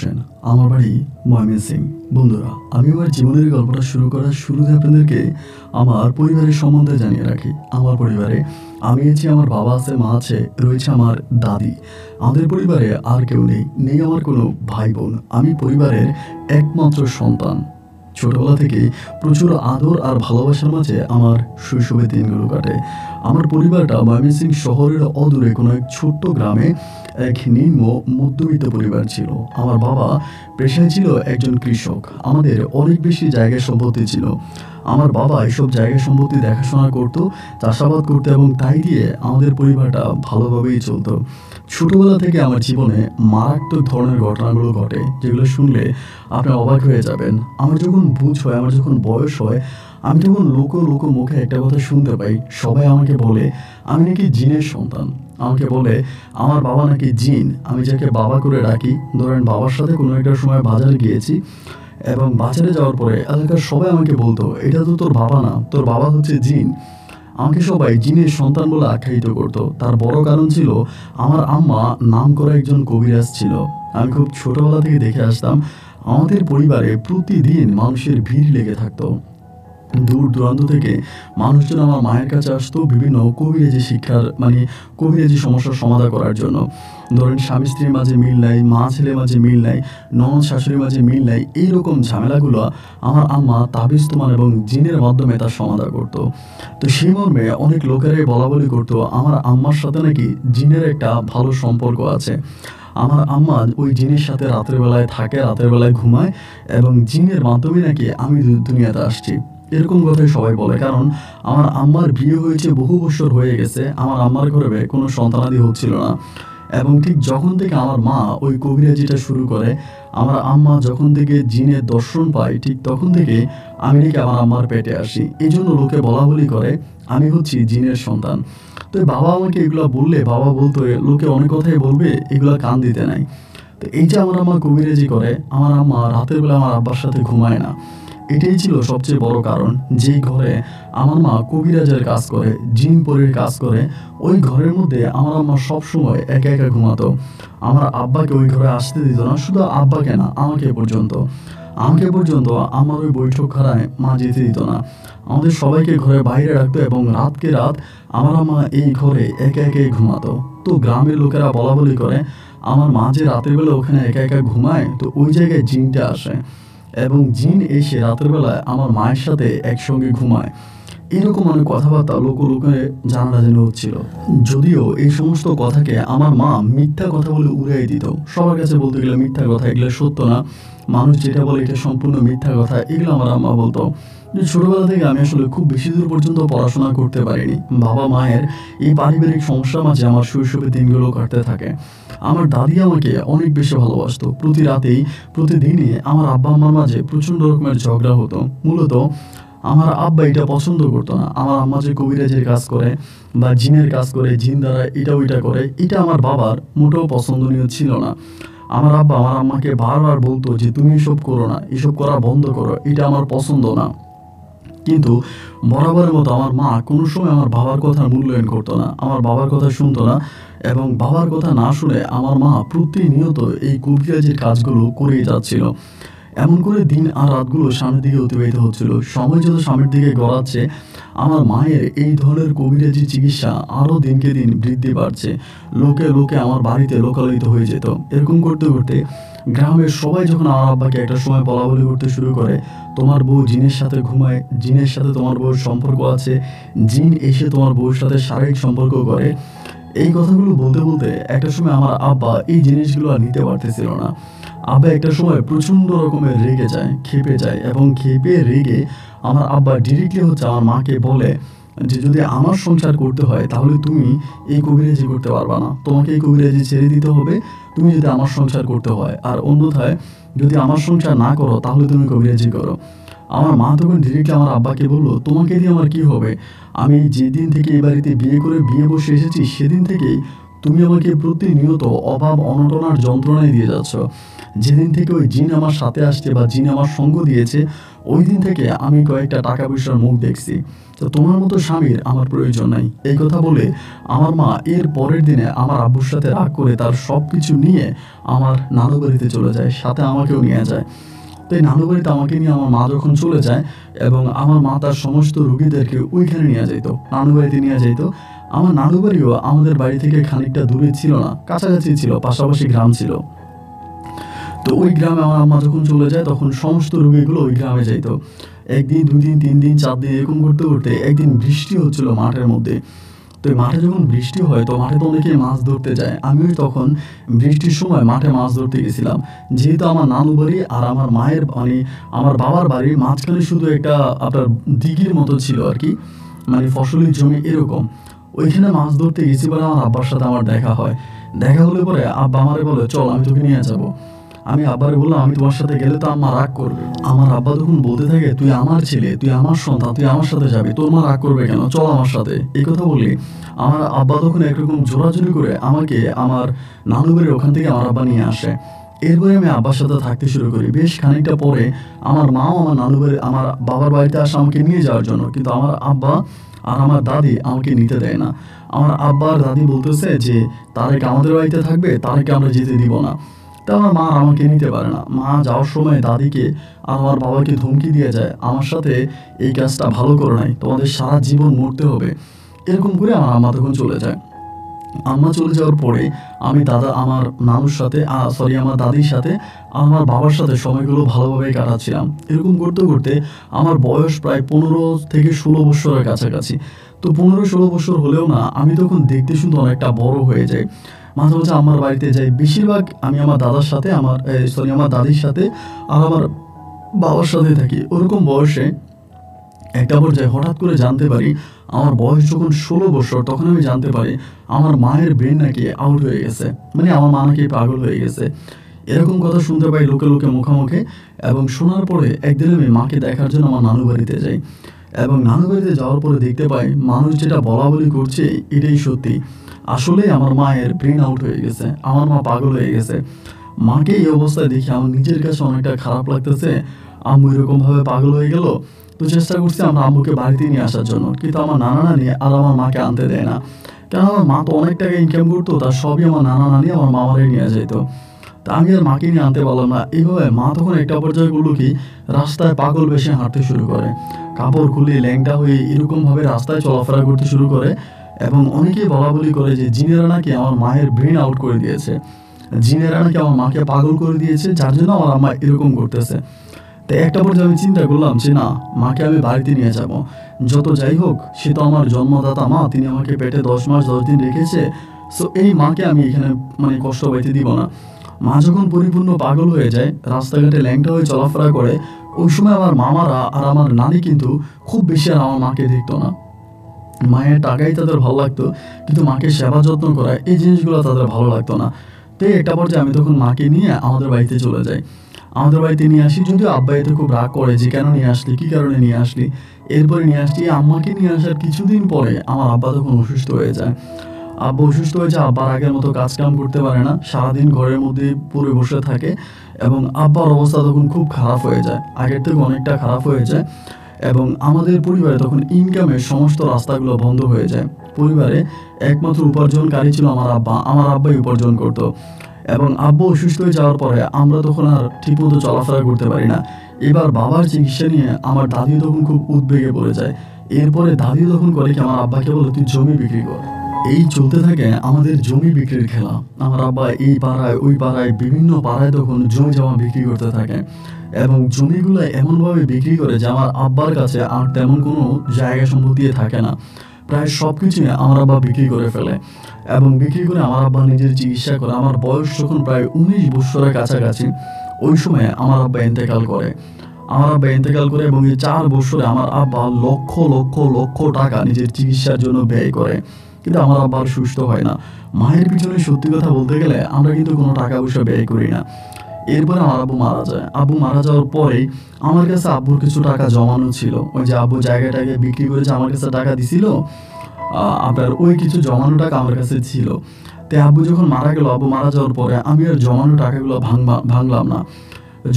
হোসেন, আমার বাড়ি ময়মনসিং। বন্ধুরা, আমি আমার জীবনের গল্পটা শুরু করার শুরুতে আপনাদেরকে আমার পরিবারের সম্বন্ধে জানিয়ে রাখি। আমার পরিবারে আমি আছি, আমার বাবা আছে, মা আছে, রয়েছে আমার দাদি। আমাদের পরিবারে আর কেউ নেই আমার কোনো ভাই বোন। আমি পরিবারের একমাত্র সন্তান। ছোটবেলা থেকেই প্রচুর আদর আর ভালোবাসার মাঝে আমার শৈশবের দিনগুলো কাটে। আমার পরিবারটা ময়মনসিং শহরের অদূরে কোনো এক ছোট্ট গ্রামে এক নিম্ন মধ্যবিত্ত পরিবার ছিল। আমার বাবা পেশায় ছিল একজন কৃষক। আমাদের অনেক বেশি জায়গা সম্পত্তি ছিল। আমার বাবা এসব জায়গা সম্পত্তি দেখাশোনা করত, চাষাবাদ করতো, এবং তাই দিয়ে আমাদের পরিবারটা ভালোভাবেই চলতো। ছোটবেলা থেকে আমার জীবনে মারাত্মক ধরনের ঘটনাগুলো ঘটে, যেগুলো শুনলে আপনি অবাক হয়ে যাবেন। আমার যখন বুঝ হয়, আমার যখন বয়স হয়, আমি তখন লোক মুখে একটা কথা শুনতে পাই। সবাই আমাকে বলে আমি নাকি জিনের সন্তান। আমাকে বলে আমার বাবা নাকি জিন। আমি যাকে বাবা করে ডাকি, ধরেন বাবার সাথে কোনো একটা সময় বাজারে গিয়েছি, এবং বাজারে যাওয়ার পরে এলাকার সবাই আমাকে বলতো, এটা তো তোর বাবা না, তোর বাবা হচ্ছে জিন। আমাকে সবাই জিনের সন্তান বলে আখ্যায়িত করতো। তার বড় কারণ ছিল আমার আম্মা নাম করা একজন কবিরাজ ছিল। আমি খুব ছোটবেলা থেকে দেখে আসতাম, আমাদের পরিবারে প্রতিদিন মানুষের ভিড় লেগে থাকতো। দূর দূরান্ত থেকে মানুষজন আমার মায়ের কাছে আসতো বিভিন্ন কবিরাজি সমস্যার সমাধান করার জন্য। ধরেন স্বামী স্ত্রীর মাঝে মিল নাই, মা ছেলের মাঝে মিল নাই, ননদ শাশুড়ির মাঝে মিল নাই, এইরকম ঝামেলাগুলো আমার আম্মা তাবিজ তোমার এবং জিনের মাধ্যমে তার সমাধান করতো। তো সেই মর্মে অনেক লোকেরাই বলা বলি করতো আমার আম্মার সাথে নাকি জিনের একটা ভালো সম্পর্ক আছে। আমার আম্মা ওই জিনের সাথে রাতের বেলায় থাকে, রাতের বেলায় ঘুমায়, এবং জিনের মাধ্যমে নাকি আমি দুনিয়াতে আসছি। এরকম কথাই সবাই বলে, কারণ আমার আম্মার বিয়ে হয়েছে, বহু বছর হয়ে গেছে, আমার আম্মার ঘরে কোনো সন্তানাদি হচ্ছিল না। এবং ঠিক যখন থেকে আমার মা ওই কবিরাজিটা শুরু করে, আমার আম্মা যখন থেকে জিনের দর্শন পায়, ঠিক তখন থেকে আমি নাকি আমার আম্মার পেটে আসি। এই জন্য লোকে বলা বলি করে আমি হচ্ছি জিনের সন্তান। তো বাবা আমাকে এগুলো বললে, বাবা বলতো লোকে অনেক কথাই বলবে, এগুলো কান দিতে নাই। তো এই যে আমার আম্মা কবিরাজি করে, আমার আম্মা রাতের বেলা আমার আব্বার সাথে ঘুমায় না। এটাই ছিল সবচেয়ে বড় কারণ। যেই ঘরে আমার মা কবিরাজের কাজ করে, জিন পরীর কাজ করে, ওই ঘরের মধ্যে আমার আম্মা সবসময় একা একা ঘুমাতো। আমার আব্বাকে ওই ঘরে আসতে দিত না। শুধু আব্বাকে না, আমাকে পর্যন্ত আমার ওই বৈঠকখানায় মা যেতে দিত না। আমাদের সবাইকে ঘরের বাইরে রাখতো, এবং রাতকে রাত আমার আম্মা এই ঘরে একা একাই ঘুমাতো। তো গ্রামের লোকেরা বলা বলি করে আমার মা যে রাতের বেলা ওখানে একা একা ঘুমায়, তো ওই জায়গায় জিনটা আসে, এবং জিন এসে রাতের বেলায় আমার মায়ের সাথে একসঙ্গে ঘুমায়। এরকম অনেক কথাবার্তা লোকে জানা হচ্ছিল। যদিও এই সমস্ত কথাকে আমার মা মিথ্যা কথা বলে উড়াই দিত। সবার কাছে বলতে গেলে মিথ্যা কথা, এগুলো সত্য না, মানুষ যেটা বলে এটা সম্পূর্ণ মিথ্যা কথা, এগুলো আমার আম্মা বলতো। যে ছোটবেলা থেকে আমি আসলে খুব বেশি দূর পর্যন্ত পড়াশোনা করতে পারিনি। বাবা মায়ের এই পারিবারিক সমস্যার মাঝে আমার শৈশবের দিনগুলো কাটতে থাকে। আমার দাদি আমাকে অনেক বেশি ভালোবাসতো। প্রতি রাতেই প্রতিদিনই আমার আব্বা আম্মার মাঝে প্রচণ্ড রকমের ঝগড়া হতো। মূলত আমার আব্বা এটা পছন্দ করতো না, আমার আম্মা যে কবিরাজের কাজ করে বা জিনের কাজ করে, জিন দ্বারা এটা ওইটা করে, এটা আমার বাবার মোটেও পছন্দনীয় ছিল না। আমার আব্বা আমার আম্মাকে বারবার বলতো যে তুমি এসব করো না, এসব করা বন্ধ করো, এটা আমার পছন্দ না। কিন্তু বরাবরের মতো আমার মা কোনো সময় আমার বাবার কথা মূল্যায়ন করতো না, আমার বাবার কথা শুনতো না, এবং বাবার কথা না শুনে আমার মা প্রতিনিয়ত এই কবিরাজের কাজগুলো করেই যাচ্ছিল। এমন করে দিন আর রাতগুলো সামনের দিকে অতিবাহিত হচ্ছিল। সময় যত সামনের দিকে গড়াচ্ছে, আমার মায়ের এই ধরনের কবিরাজি চিকিৎসা আরও দিনকে দিন বৃদ্ধি পাচ্ছে। লোকে আমার বাড়িতে লোকালয়িত হয়ে যেত। এরকম করতে করতে গ্রামের সবাই যখন আমার আব্বাকে একটা সময় বলা বলি করতে শুরু করে, তোমার বউ জিনের সাথে ঘুমায়, জিনের সাথে তোমার বউর সম্পর্ক আছে, জিন এসে তোমার বউর সাথে শারীরিক সম্পর্ক করে, এই কথাগুলো বলতে বলতে একটা সময় আমার আব্বা এই জিনিসগুলো আর নিতে পারতেছিল না। আব্বা একটা সময় প্রচণ্ড রকমের রেগে যায়, খেপে যায়, এবং খেপে রেগে আমার আব্বা ডিরেক্টলি হচ্ছে আমার মাকে বলে যে যদি আমার সংসার করতে হয় তাহলে তুমি এই কবিরাজি করতে পারবা না, তোমাকে এই কবিরাজি ছেড়ে দিতে হবে তুমি যদি আমার সংসার করতে হয়, আর অন্যথায় যদি আমার সংসার না করো তাহলে তুমি কবিরাজি করো। আমার মা তখন ডিরেক্টলি আমার আব্বাকে বললো, তোমাকে দিয়ে আমার কি হবে, আমি যেদিন থেকে এই বাড়িতে বিয়ে করে বিয়ে বসে এসেছি সেদিন থেকেই তুমি আমাকে প্রতিনিয়ত অভাব অনটনার যন্ত্রণায় দিয়ে যাচ্ছ। যেদিন থেকে ওই জিন আমার সাথে আসছে বা জিন আমার সঙ্গ দিয়েছে, ওই দিন থেকে আমি কয়েকটা টাকা পয়সার মুখ দেখছি। তো তোমার মতো স্বামীর আমার প্রয়োজন নাই। এই কথা বলে আমার মা এর পরের দিনে আমার আব্বুর সাথে রাগ করে তার সব কিছু নিয়ে আমার নানু বাড়িতে চলে যায়, সাথে আমাকেও নিয়ে যায়। তো এই নানু বাড়িতে আমাকে নিয়ে আমার মা যখন চলে যায় এবং আমার মা তার সমস্ত রুগীদেরকে ওইখানে নিয়ে যেত, নানু বাড়িতে নিয়ে যেত। আমার নানু বাড়িও আমাদের বাড়ি থেকে খানিকটা দূরে ছিল না, কাছাকাছি ছিল, পাশাপাশি গ্রাম ছিল। তো ওই গ্রামে আমার আম্মা যখন চলে যায় তখন সমস্ত রোগীগুলো ওই গ্রামে যাইত। একদিন, 2 দিন, 3 দিন, 4 দিন এরকম করতে করতে একদিন বৃষ্টি হচ্ছিল মাঠের মধ্যে। তো এই মাঠে যখন বৃষ্টি হয় তো মাঠে তো অনেকে মাছ ধরতে যায়, আমিও তখন বৃষ্টির সময় মাঠে মাছ ধরতে গেছিলাম। যেহেতু আমার নানু বাড়ি আর আমার মায়ের মানে আমার বাবার বাড়ির মাঝখানে শুধু একটা আপনার দিঘির মতো ছিল আর কি, মানে ফসলি জমি এরকম। ওইখানে মাছ ধরতে গেছি বলে আমার আব্বার সাথে আমার দেখা হয়। দেখা হলে পরে আব্বা আমারে বলে, চল আমি তোকে নিয়ে যাবো। আমি আব্বারে বললাম, আমি তোমার সাথে গেলে তো আম্মা রাগ করবে। আমার আব্বা তখন বলতে থাকে, তুই আমার ছেলে, তুই আমার সন্তান, তুই আমার সাথে যাবি, তোর মা রাগ করবে কেন, চল আমার সাথে। এই কথা বলি আমার আব্বা তখন একরকম জোরাজুরি করে আমাকে আমার নানু বাড়ির ওখান থেকে আমার আব্বা নিয়ে আসে। এরপরে আমি আব্বার সাথে থাকতে শুরু করি। বেশ খানিকটা পরে আমার মাও আমার নানু বাড়ি আমার বাবার বাড়িতে আসে আমাকে নিয়ে যাওয়ার জন্য, কিন্তু আমার আব্বা আর আমার দাদি আমাকে নিতে দেয় না। আমার আব্বার দাদি বলতেছে যে তারেক আমাদের বাড়িতে থাকবে, তারেকে আমরা যেতে দিব না। তা আমার মা আমাকে নিতে পারে না। মা যাওয়ার সময় দাদিকে আর আমার বাবাকে ধমকি দিয়ে যায়, আমার সাথে এই কাজটা ভালো করে নাই, তোমাদের সারা জীবন মরতে হবে। এরকম করে আমার আম্মা তখন চলে যায়। আম্মা চলে যাওয়ার পরে আমি আমার নানুর সাথে আমার দাদির সাথে আমার বাবার সাথে সময়গুলো ভালোভাবে কাটাচ্ছিলাম। এরকম করতে করতে আমার বয়স প্রায় 15 থেকে 16 বছরের কাছাকাছি। তো 15-16 বছর হলেও না, আমি তখন দেখতে শুনতে অনেকটা বড় হয়ে যাই। মাঝে মাঝে আমার বাড়িতে যাই, বেশিরভাগ আমি আমার দাদার সাথে আমার দাদির সাথে আর আমার বাবার সাথে থাকি। ওরকম বয়সে একটা পর্যায়ে হঠাৎ করে জানতে পারি, আমার বয়স যখন 16 বছর তখন আমি জানতে পারি আমার মায়ের ব্রেন নাকি আউট হয়ে গেছে, মানে আমার মা নাকি পাগল হয়ে গেছে। এরকম কথা শুনতে পাই লোকে লোকে মুখে। এবং শোনার পরে একদিন আমি মাকে দেখার জন্য আমার নানু বাড়িতে যাই। এবং নানু বাড়িতে যাওয়ার পরে দেখতে পাই মানুষ যেটা বলা বলি করছে এটাই সত্যি। আসলে আমার মায়ের ব্রেন আউট হয়ে গেছে, আমার মা পাগল হয়ে গেছে। মাকে এই অবস্থায় দেখে আমার নিজের কাছে অনেকটা খারাপ লাগতেছে, আম্মু এরকমভাবে পাগল হয়ে গেল। তো চেষ্টা করছি আমরা আম্মুকে বাড়িতে নিয়ে আসার জন্য, কিন্তু আমার নানা নানি আর আমার মাকে আনতে দেয় না। কেন, আমার মা তো অনেক টাকা ইনকাম করতো, তার সবই আমার নানা নানি আমার মামারে নিয়ে যেত। তা আমি আর মাকে নিয়ে আনতে পারলাম না। এইভাবে মা তখন একটা পর্যায়ে করলো কি, রাস্তায় পাগল বেশে হাঁটতে শুরু করে, কাপড় খুলে ল্যাংটা হয়ে এরকমভাবে রাস্তায় চলাফেরা করতে শুরু করে। এবং অনেকেই বলা বলি করে যে জিনেরা নাকি আমার মায়ের ব্রেন আউট করে দিয়েছে, জিনেরা নাকি আমার মাকে পাগল করে দিয়েছে, যার জন্য আমার আম্মা এরকম করতেছে। তো একটা পর্যায়ে আমি চিন্তা করলাম যে না, মাকে আমি বাড়িতে নিয়ে যাব। যত যাই হোক, সে তো আমার জন্মদাতা মা, তিনি আমাকে পেটে 10 মাস 10 দিন রেখেছে। সো এই মাকে আমি এখানে মানে কষ্ট পাইতে দিব না। মা যখন পরিপূর্ণ পাগল হয়ে যায়, রাস্তাঘাটে ল্যাংটা হয়ে চলাফেরা করে, ওই সময় আমার মামারা আর আমার নানি কিন্তু খুব বেশি আর আমার মাকে দেখতো না। মায়ের টাকাই তাদের ভালো লাগতো, কিন্তু মাকে সেবা যত্ন করা এই জিনিসগুলো তাদের ভালো লাগতো না। তো একটা পর্যায়ে আমি তখন মাকে নিয়ে আমাদের বাড়িতে চলে যাই। আমাদের বাড়িতে নিয়ে আসি, যদিও আব্বা এতে খুব রাগ করে যে কেন নিয়ে আসলি, কী কারণে নিয়ে আসলি। এরপরে নিয়ে আসছি, আম্মাকে নিয়ে আসার কিছুদিন পরে আমার আব্বা তখন অসুস্থ হয়ে যায়। আব্বা অসুস্থ হয়ে যায়, আব্বার আগের মতো কাজ কাম করতে পারে না, সারাদিন ঘরের মধ্যে পড়ে বসে থাকে। এবং আব্বার অবস্থা তখন খুব খারাপ হয়ে যায়, আগের থেকে অনেকটা খারাপ হয়ে যায়। এবং আমাদের পরিবারে তখন ইনকামের সমস্ত রাস্তাগুলো বন্ধ হয়ে যায়। পরিবারে একমাত্র উপার্জনকারী ছিল আমার আব্বাই উপার্জন করতো। এবং আব্বু অসুস্থ হয়ে যাওয়ার পরে আমরা তখন আর ঠিকমতো চলাফেরা করতে পারি না। এবার বাবার চিকিৎসা নিয়ে আমার দাদি তখন খুব উদ্বেগে পড়ে যায়। এরপরে দাদি তখন করে কি, আমার আব্বাকে বলে তুই জমি বিক্রি কর। এই চলতে থাকে আমাদের জমি বিক্রির খেলা। আমার আব্বা এই পাড়ায় ওই পাড়ায় বিভিন্ন পাড়ায় তখন জমি জমা বিক্রি করতে থাকে। এবং জমিগুলো এমনভাবে বিক্রি করে যে আমার আব্বার কাছে আর তেমন কোনো জায়গা সম্পত্তি থাকে না। প্রায় সব কিছুই আমার আব্বা বিক্রি করে ফেলে। এবং বিক্রি করে আমার আব্বা নিজের চিকিৎসা করে। আমার বয়স যখন প্রায় 19 বছরের কাছাকাছি, ওই সময় আমার আব্বা ইন্তেকাল করে। এবং এই 4 বছরে আমার আব্বা লক্ষ লক্ষ লক্ষ টাকা নিজের চিকিৎসার জন্য ব্যয় করে, কিন্তু আমার আব্বা আর সুস্থ হয় না। মায়ের পিছনে সত্যি কথা বলতে গেলে আমরা কিন্তু কোনো টাকা পয়সা ব্যয় করি না। এরপরে আমার আব্বু মারা যায়। আব্বু মারা যাওয়ার পরেই আমার কাছে আব্বুর কিছু টাকা জমানো ছিল। ওই যে আব্বু জায়গাটাকে বিক্রি করে যে আমার কাছে টাকা দিছিল, আপনার ওই কিছু জমানো টাকা আমার কাছে ছিল। তো তো আব্বু যখন মারা গেল, আব্বু মারা যাওয়ার পরে আমি আর জমানো টাকাগুলো ভাঙলাম না।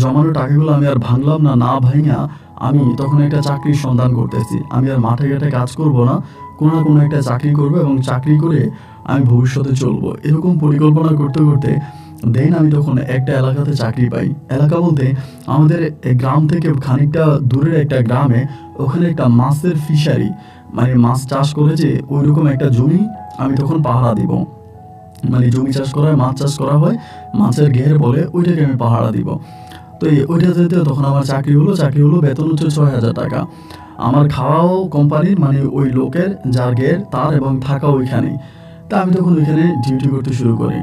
জমানো টাকাগুলো আমি আর ভাঙলাম না। না ভাঙা আমি তখন একটা চাকরির সন্ধান করতেছি। আমি আর মাঠে ঘাটে কাজ করব না, কোনো না কোনো একটা চাকরি করবো এবং চাকরি করে আমি ভবিষ্যতে চলবো, এরকম পরিকল্পনা করতে করতে দেন আমি তখন একটা এলাকাতে চাকরি পাই। এলাকা বলতে আমাদের গ্রাম থেকে খানিকটা দূরের একটা গ্রামে, ওখানে একটা মাছের ফিশারি, মানে মাছ চাষ করেছে ওইরকম একটা জমি আমি তখন পাহারা দিব। মানে জমি চাষ করা হয়, মাছ চাষ করা হয়, মাছের ঘের বলে, ওইটাকে আমি পাহারা দিব। তো ওইটাতে তখন আমার চাকরি হলো, বেতন হচ্ছে 6,000 টাকা। আমার খাওয়াও কোম্পানির, মানে ওই লোকের যার ঘের তার, এবং থাকা ওইখানেই। তা আমি তখন ওইখানে ডিউটি করতে শুরু করি।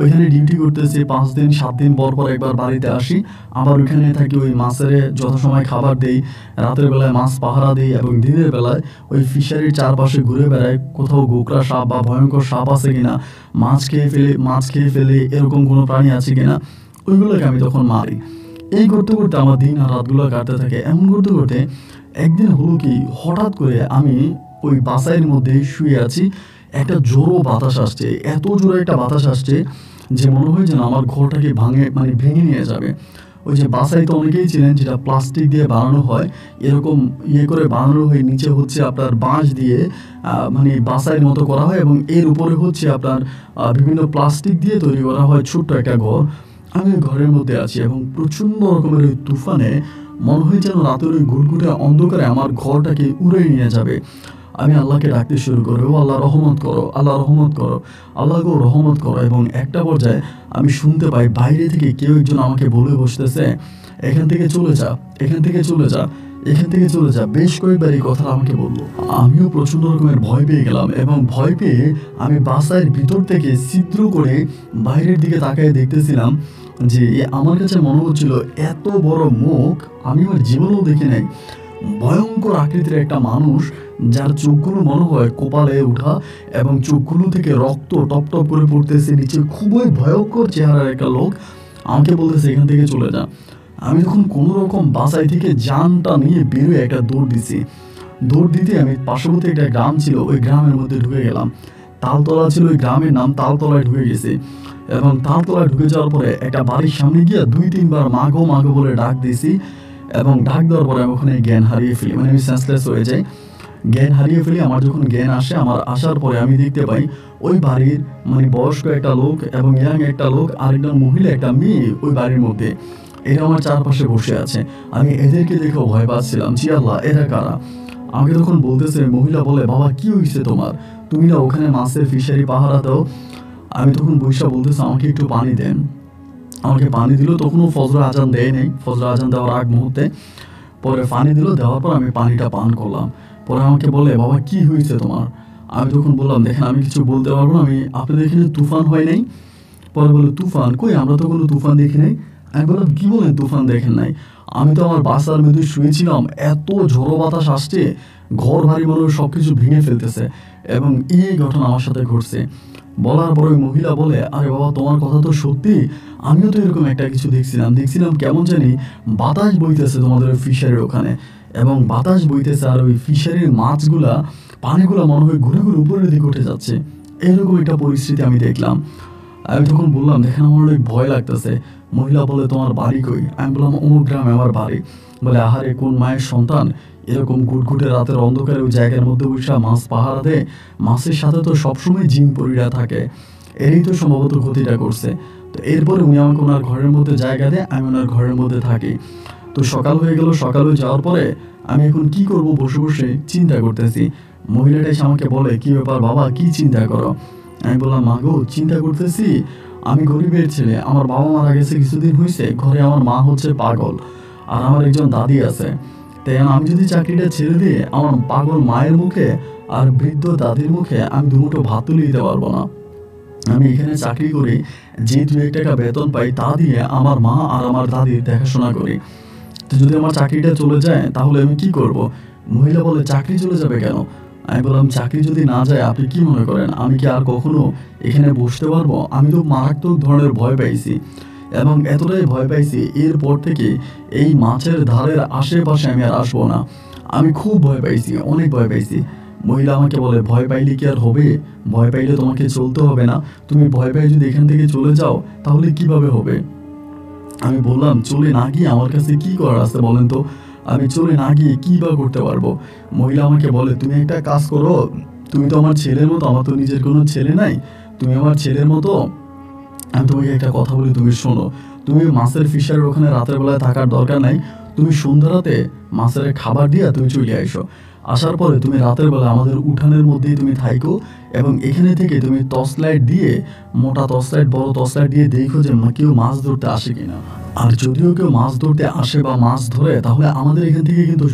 ওইখানে ডিউটি করতেছি 5 দিন 7 দিন পর পর একবার বাড়িতে আসি, আবার ওইখানে থাকি, ওই মাছের যথাসময় খাবার দেই, রাতের বেলায় মাছ পাহারা দিই, এবং দিনের বেলায় ওই ফিশারির চারপাশে ঘুরে বেড়াই, কোথাও গোকরা সাপ বা ভয়ঙ্কর সাপ আছে কিনা, মাছ খেয়ে ফেলে এরকম কোনো প্রাণী আছে কিনা, ওইগুলোকে আমি তখন মারি। এই করতে করতে আমার দিন আর রাতগুলো কাটতে থাকে। এমন করতে করতে একদিন হলো কি, হঠাৎ করে আমি ওই বাসাইয়ের মধ্যে শুয়ে আছি, একটা জোরো বাতাস আসছে, এত জোরে একটা বাতাস আসছে যে মনে হয় যেন আমার ঘরটাকে ভেঙে নিয়ে যাবে। ওই যে বাসাই তো অনেকেই ছিলেন, যেটা প্লাস্টিক দিয়ে বানানো হয়, এরকম করে বানানো হয়, নিচে হচ্ছে আপনার বাঁশ দিয়ে মানে বাসাইয়ের মতো করা হয়, এবং এর উপরে হচ্ছে আপনার বিভিন্ন প্লাস্টিক দিয়ে তৈরি করা হয় ছোট্ট একটা ঘর। আমি ওই ঘরের মধ্যে আছি, এবং প্রচণ্ড রকমের ওই তুফানে মনে হয় যেন রাতের ওই ঘুটঘুটে অন্ধকারে আমার ঘরটাকে উড়ে নিয়ে যাবে। আমি আল্লাহকে ডাকতে শুরু করি, ও আল্লাহ রহমত করো, আল্লাহ রহমত করো, আল্লাহ গো রহমত করো। এবং একটা পর্যায়ে আমি শুনতে পাই বাইরে থেকে কেউ একজন আমাকে বলে বসতেছে, এখান থেকে চলে যা, এখান থেকে চলে যা, এখান থেকে চলে যা। বেশ কয়েকবার এই কথাটা আমাকে বললো। আমিও প্রচণ্ড রকমের ভয় পেয়ে গেলাম, এবং ভয় পেয়ে আমি বাসার ভিতর থেকে ছিদ্র করে বাইরের দিকে তাকিয়ে দেখতেছিলাম যে আমার কাছে মনে হচ্ছিল এত বড় মুখ আমি আমার জীবনেও দেখি নাই। ভয়ঙ্কর আকৃতির একটা মানুষ, যার চোখগুলো মনে হয় কপালে উঠা, এবং চোখগুলো থেকে রক্ত টপ টপ করে পড়তেছে নিচে। খুবই ভয়ঙ্কর চেহারার একটা লোক আমাকে বলতেছে এখান থেকে চলে যা। আমি তখন কোনো রকম বাসাই থেকে জানটা নিয়ে বেরোয় একটা দৌড় দিতে আমি পার্শ্ববর্তী একটা গ্রাম ছিল, ওই গ্রামের মধ্যে ঢুকে গেলাম। তালতলা ছিল ওই গ্রামের নাম, তালতলায় ঢুকে গেছি। এবং তালতলায় ঢুকে যাওয়ার পরে একটা বাড়ির সামনে গিয়ে 2-3 বার মাগো মাগো বলে ডাক দিয়েছি, এবং ডাক দেওয়ার পরে আমি ওখানে জ্ঞান হারিয়ে ফেলি, মানে আমি সেন্সলেস হয়ে যাই, জ্ঞান হারিয়ে ফেলি। আমার যখন জ্ঞান আসে, আমার আসার পরে আমি দেখতে পাই ওই বাড়ির মানে বয়স্ক একটা লোক এবং ইয়াং একটা লোক, আরেকজন মহিলা, একটা মেয়ে ওই বাড়ির মধ্যে, এরা আমার চারপাশে বসে আছে। আমি এদেরকে দেখেও ভয় পাচ্ছিলাম, জি আল্লাহ এরা কারা। আমাকে তখন বলতেছে, মহিলা বলে, বাবা কি হয়েছে তোমার, তুমি না ওখানে মাছের ফিশারি পাহারা দাও। আমি তখন বৈশা বলতেছে আমাকে একটু পানি দেন। আমাকে পানি দিল, তখনও ফজর আজান দেয় নেই, ফজর আজান দেওয়ার আগ মুহূর্তে। পরে পানি দিল, দেওয়ার পর আমি পানিটা পান করলাম। পরে আমাকে বলে, বাবা কি হয়েছে তোমার। আমি তখন বললাম, দেখেন আমি কিছু বলতে পারবো না, আমি আপনাদের এখানে তুফান হয় নাই। পরে বলে, তুফান কই, আমরা তো কোনো তুফান দেখি নাই। আমি বললাম, কি বলেন তুফান দেখেন নাই, আমি তো আমার বাসার মধ্যে শুয়েছিলাম, এত ঝোড়ো বাতাস আসছে, ঘর ভারী মনে সব কিছু ভেঙে ফেলতেছে, এবং এই ঘটনা আমার সাথে ঘটছে। বলার পর ওই মহিলা বলে, আরে বাবা তোমার কথা তো সত্যি, আমিও তো এরকম একটা কিছু দেখছিলাম কেমন জানি বাতাস বইতেছে তোমাদের ওই ফিশারির ওখানে, এবং বাতাস বইতেছে, আর ওই ফিশারির মাছগুলা পানিগুলা মনে হয় ঘুরে ঘুরে উপরের দিকে উঠে যাচ্ছে। এরকম একটা পরিস্থিতি আমি দেখলাম। আমি তখন বললাম, দেখেন আমার অনেক ভয় লাগতেছে। মহিলা বলে, তোমার বাড়ি কই। আমি বললাম, অমুক গ্রামে আমার বাড়ি। বলে, আহারে কোন মায়ের সন্তান এরকম ঘুটঘুটে রাতের অন্ধকারে ওই জায়গার মধ্যে বসে মাছ পাহারা দেয়, মাছের সাথে তো সবসময় জিন পরিরা থাকে, এরই তো সম্ভবত ক্ষতিটা করছে। তো এরপরে উনি আমাকে ওনার ঘরের মধ্যে জায়গা দেয়, আমি ওনার ঘরের মধ্যে থাকি। তো সকাল হয়ে গেল, সকাল হয়ে যাওয়ার পরে আমি এখন কি করব বসে বসে চিন্তা করতেছি। মহিলাটা এসে আমাকে বলে, কি ব্যাপার বাবা, কি চিন্তা করো। আমি বললাম, মা গো চিন্তা করতেছি, আমি গরিবের ছেলে, আমার বাবা মারা গেছে কিছুদিন হয়েছে, ঘরে আমার মা হচ্ছে পাগল, আর আমার একজন দাদি আছে। তাই আমি যদি চাকরিটা ছেড়ে দিয়ে আমার পাগল মায়ের মুখে আর বৃদ্ধ দাদির মুখে আমি দুমুঠো ভাত তুলে দিতে পারবো না। আমি এখানে চাকরি করি, যে 2-1 টাকা বেতন পাই তা দিয়ে আমার মা আর আমার দাদির দেখাশোনা করি। তো যদি আমার চাকরিটা চলে যায় তাহলে আমি কি করব। মহিলা বলে, চাকরি চলে যাবে কেন। আমি বললাম, চাকরি যদি না যায় আপনি কি মনে করেন আমি কি আর কখনো এখানে বসতে পারবো। আমি তো মারাত্মক ধরনের ভয় পাইছি, এবং এতটাই ভয় পাইছি এরপর থেকে এই মাছের ধারের আশেপাশে আমি আর আসবো না। আমি খুব ভয় পাইছি, অনেক ভয় পাইছি। মহিলা আমাকে বলে, ভয় পাইলে কি আর হবে? ভয় পাইলে তোমাকে চলতে হবে না। তুমি ভয় পাই যদি এখান থেকে চলে যাও তাহলে কিভাবে হবে? আমি বললাম, চলে না গিয়ে আমার কাছে কি করার আছে বলেন তো? আমি চলে না গিয়ে কী বা করতে পারবো? মহিলা আমাকে বলে, তুমি একটা কাজ করো, তুমি তো আমার ছেলের মতো, আমার তো নিজের কোনো ছেলে নাই, তুমি আমার ছেলের মতো। আমি তোমাকে একটা কথা বলি, তুমি শোনো। তুমি মাছের ফিশারের ওখানে রাতের বেলায় থাকার দরকার নাই। তুমি সন্ধ্যা রাতে মাছের খাবার দিয়া তুমি চলে আইসো। আসার পরে তুমি রাতের বেলা আমাদের উঠানের মধ্যেই তুমি থাইকো, এবং এখানে থেকে তুমি টর্চ লাইট দিয়ে, মোটা টর্চ লাইট, বড় টর্চ লাইট দিয়ে দেখো যে কেউ মাছ ধরতে আসে কিনা। আর যদিও কেউ মাছ ধরতে আসে বা মাছ ধরে, তাহলে আমাদের এখান থেকে কিন্তু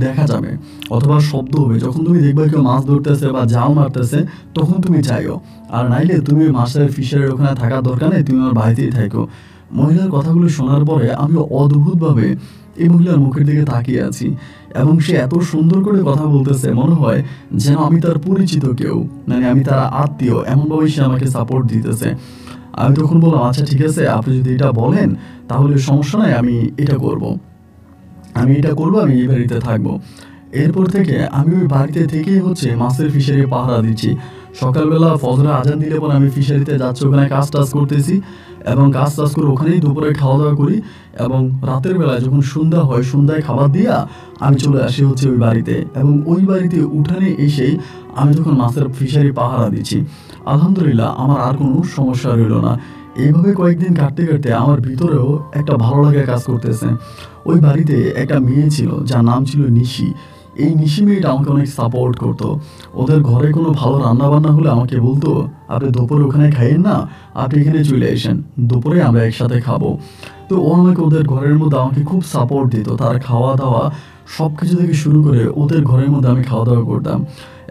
দেখা যাবে অথবা শব্দ হবে। যখন তুমি দেখবে কেউ মাছ ধরতেছে বা জাল মারতেছে, তখন তুমি যাইও। আর নাইলে তুমি মাছের ফিশারের ওখানে থাকার দরকার নেই, তুমি আমার বাড়িতেই থাকো। মহিলার কথাগুলো শোনার পরে আমি অদ্ভুতভাবে এই মহিলার মুখের দিকে তাকিয়ে আছি, এবং সে এত সুন্দর করে কথা বলতেছে, মনে হয় যেন আমি তার পরিচিত কেউ, মানে আমি তার আত্মীয়, এমনভাবে সে আমাকে সাপোর্ট দিতেছে। আমি তখন বললাম, আচ্ছা ঠিক আছে, আপনি যদি এটা বলেন তাহলে সমস্যা নাই, আমি এটা করব, আমি এই বাড়িতে থাকবো। এরপর থেকে আমি ওই বাড়িতে থেকেই মাছের ফিশারি পাহারা দিচ্ছি। সকালবেলা ফজরে আজান দিলে পরে আমি ফিশারিতে যাচ্ছি, ওখানে কাজ টাজ করতেছি, এবং কাজ টাজ করে ওখানেই দুপুরে খাওয়া দাওয়া করি, এবং রাতের বেলায় যখন সন্ধ্যা হয়, সন্ধ্যায় খাবার দিয়া আমি চলে আসি ওই বাড়িতে, এবং ওই বাড়িতে উঠানে এসেই আমি যখন মাছের ফিশারি পাহারা দিচ্ছি, আলহামদুলিল্লাহ আমার আর কোনো সমস্যা রইল না। এইভাবে কয়েকদিন কাটতে কাটতে আমার ভিতরেও একটা ভালো লাগা কাজ করতেছে। ওই বাড়িতে একটা মেয়ে ছিল যার নাম ছিল নিশি। এই নিশি মেয়েটা আমাকে অনেক সাপোর্ট করতো। ওদের ঘরে কোনো ভালো রান্না বান্না হলে আমাকে বলতো, আপনি দুপুরে ওখানে খাইয়েন না, আপনি এখানে চলে আসেন, দুপুরে আমরা একসাথে খাবো। তো ও আমাকে ওদের ঘরের মধ্যে আমাকে খুব সাপোর্ট দিত। তার খাওয়া দাওয়া সব কিছু থেকে শুরু করে ওদের ঘরের মধ্যে আমি খাওয়া দাওয়া করতাম।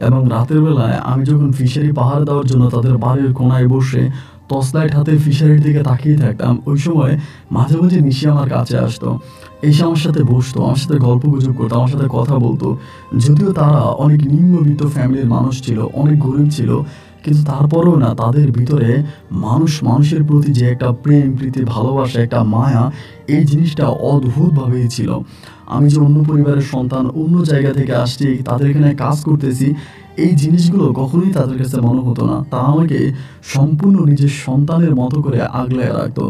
এবং রাতের বেলায় আমি যখন ফিশারি পাহাড় দেওয়ার জন্য তাদের বাড়ির কোনায় বসে টর্চ লাইট হাতে ফিশারির দিকে তাকিয়ে থাকতাম, ওই সময় মাঝে মাঝে নিশি আমার কাছে আসতো, এসে আমার সাথে বসতো, আমার সাথে গল্প গুজব করতো, আমার সাথে কথা বলতো। যদিও তারা অনেক নিম্নবিত্ত ফ্যামিলির মানুষ ছিল, অনেক গরিব ছিল, কিন্তু তারপরেও না, তাদের ভিতরে মানুষের প্রতি যে একটা প্রেম, প্রীতি, ভালোবাসা, একটা মায়া, এই জিনিসটা অদ্ভুতভাবেই ছিল। আমি যে অন্য পরিবারের সন্তান, অন্য জায়গা থেকে আসছি, তাদের এখানে কাজ করতেছি, এই জিনিসগুলো কখনোই তাদের কাছে মনে হতো না। তারা আমাকে সম্পূর্ণ নিজের সন্তানের মতো করে আগলায় রাখতো,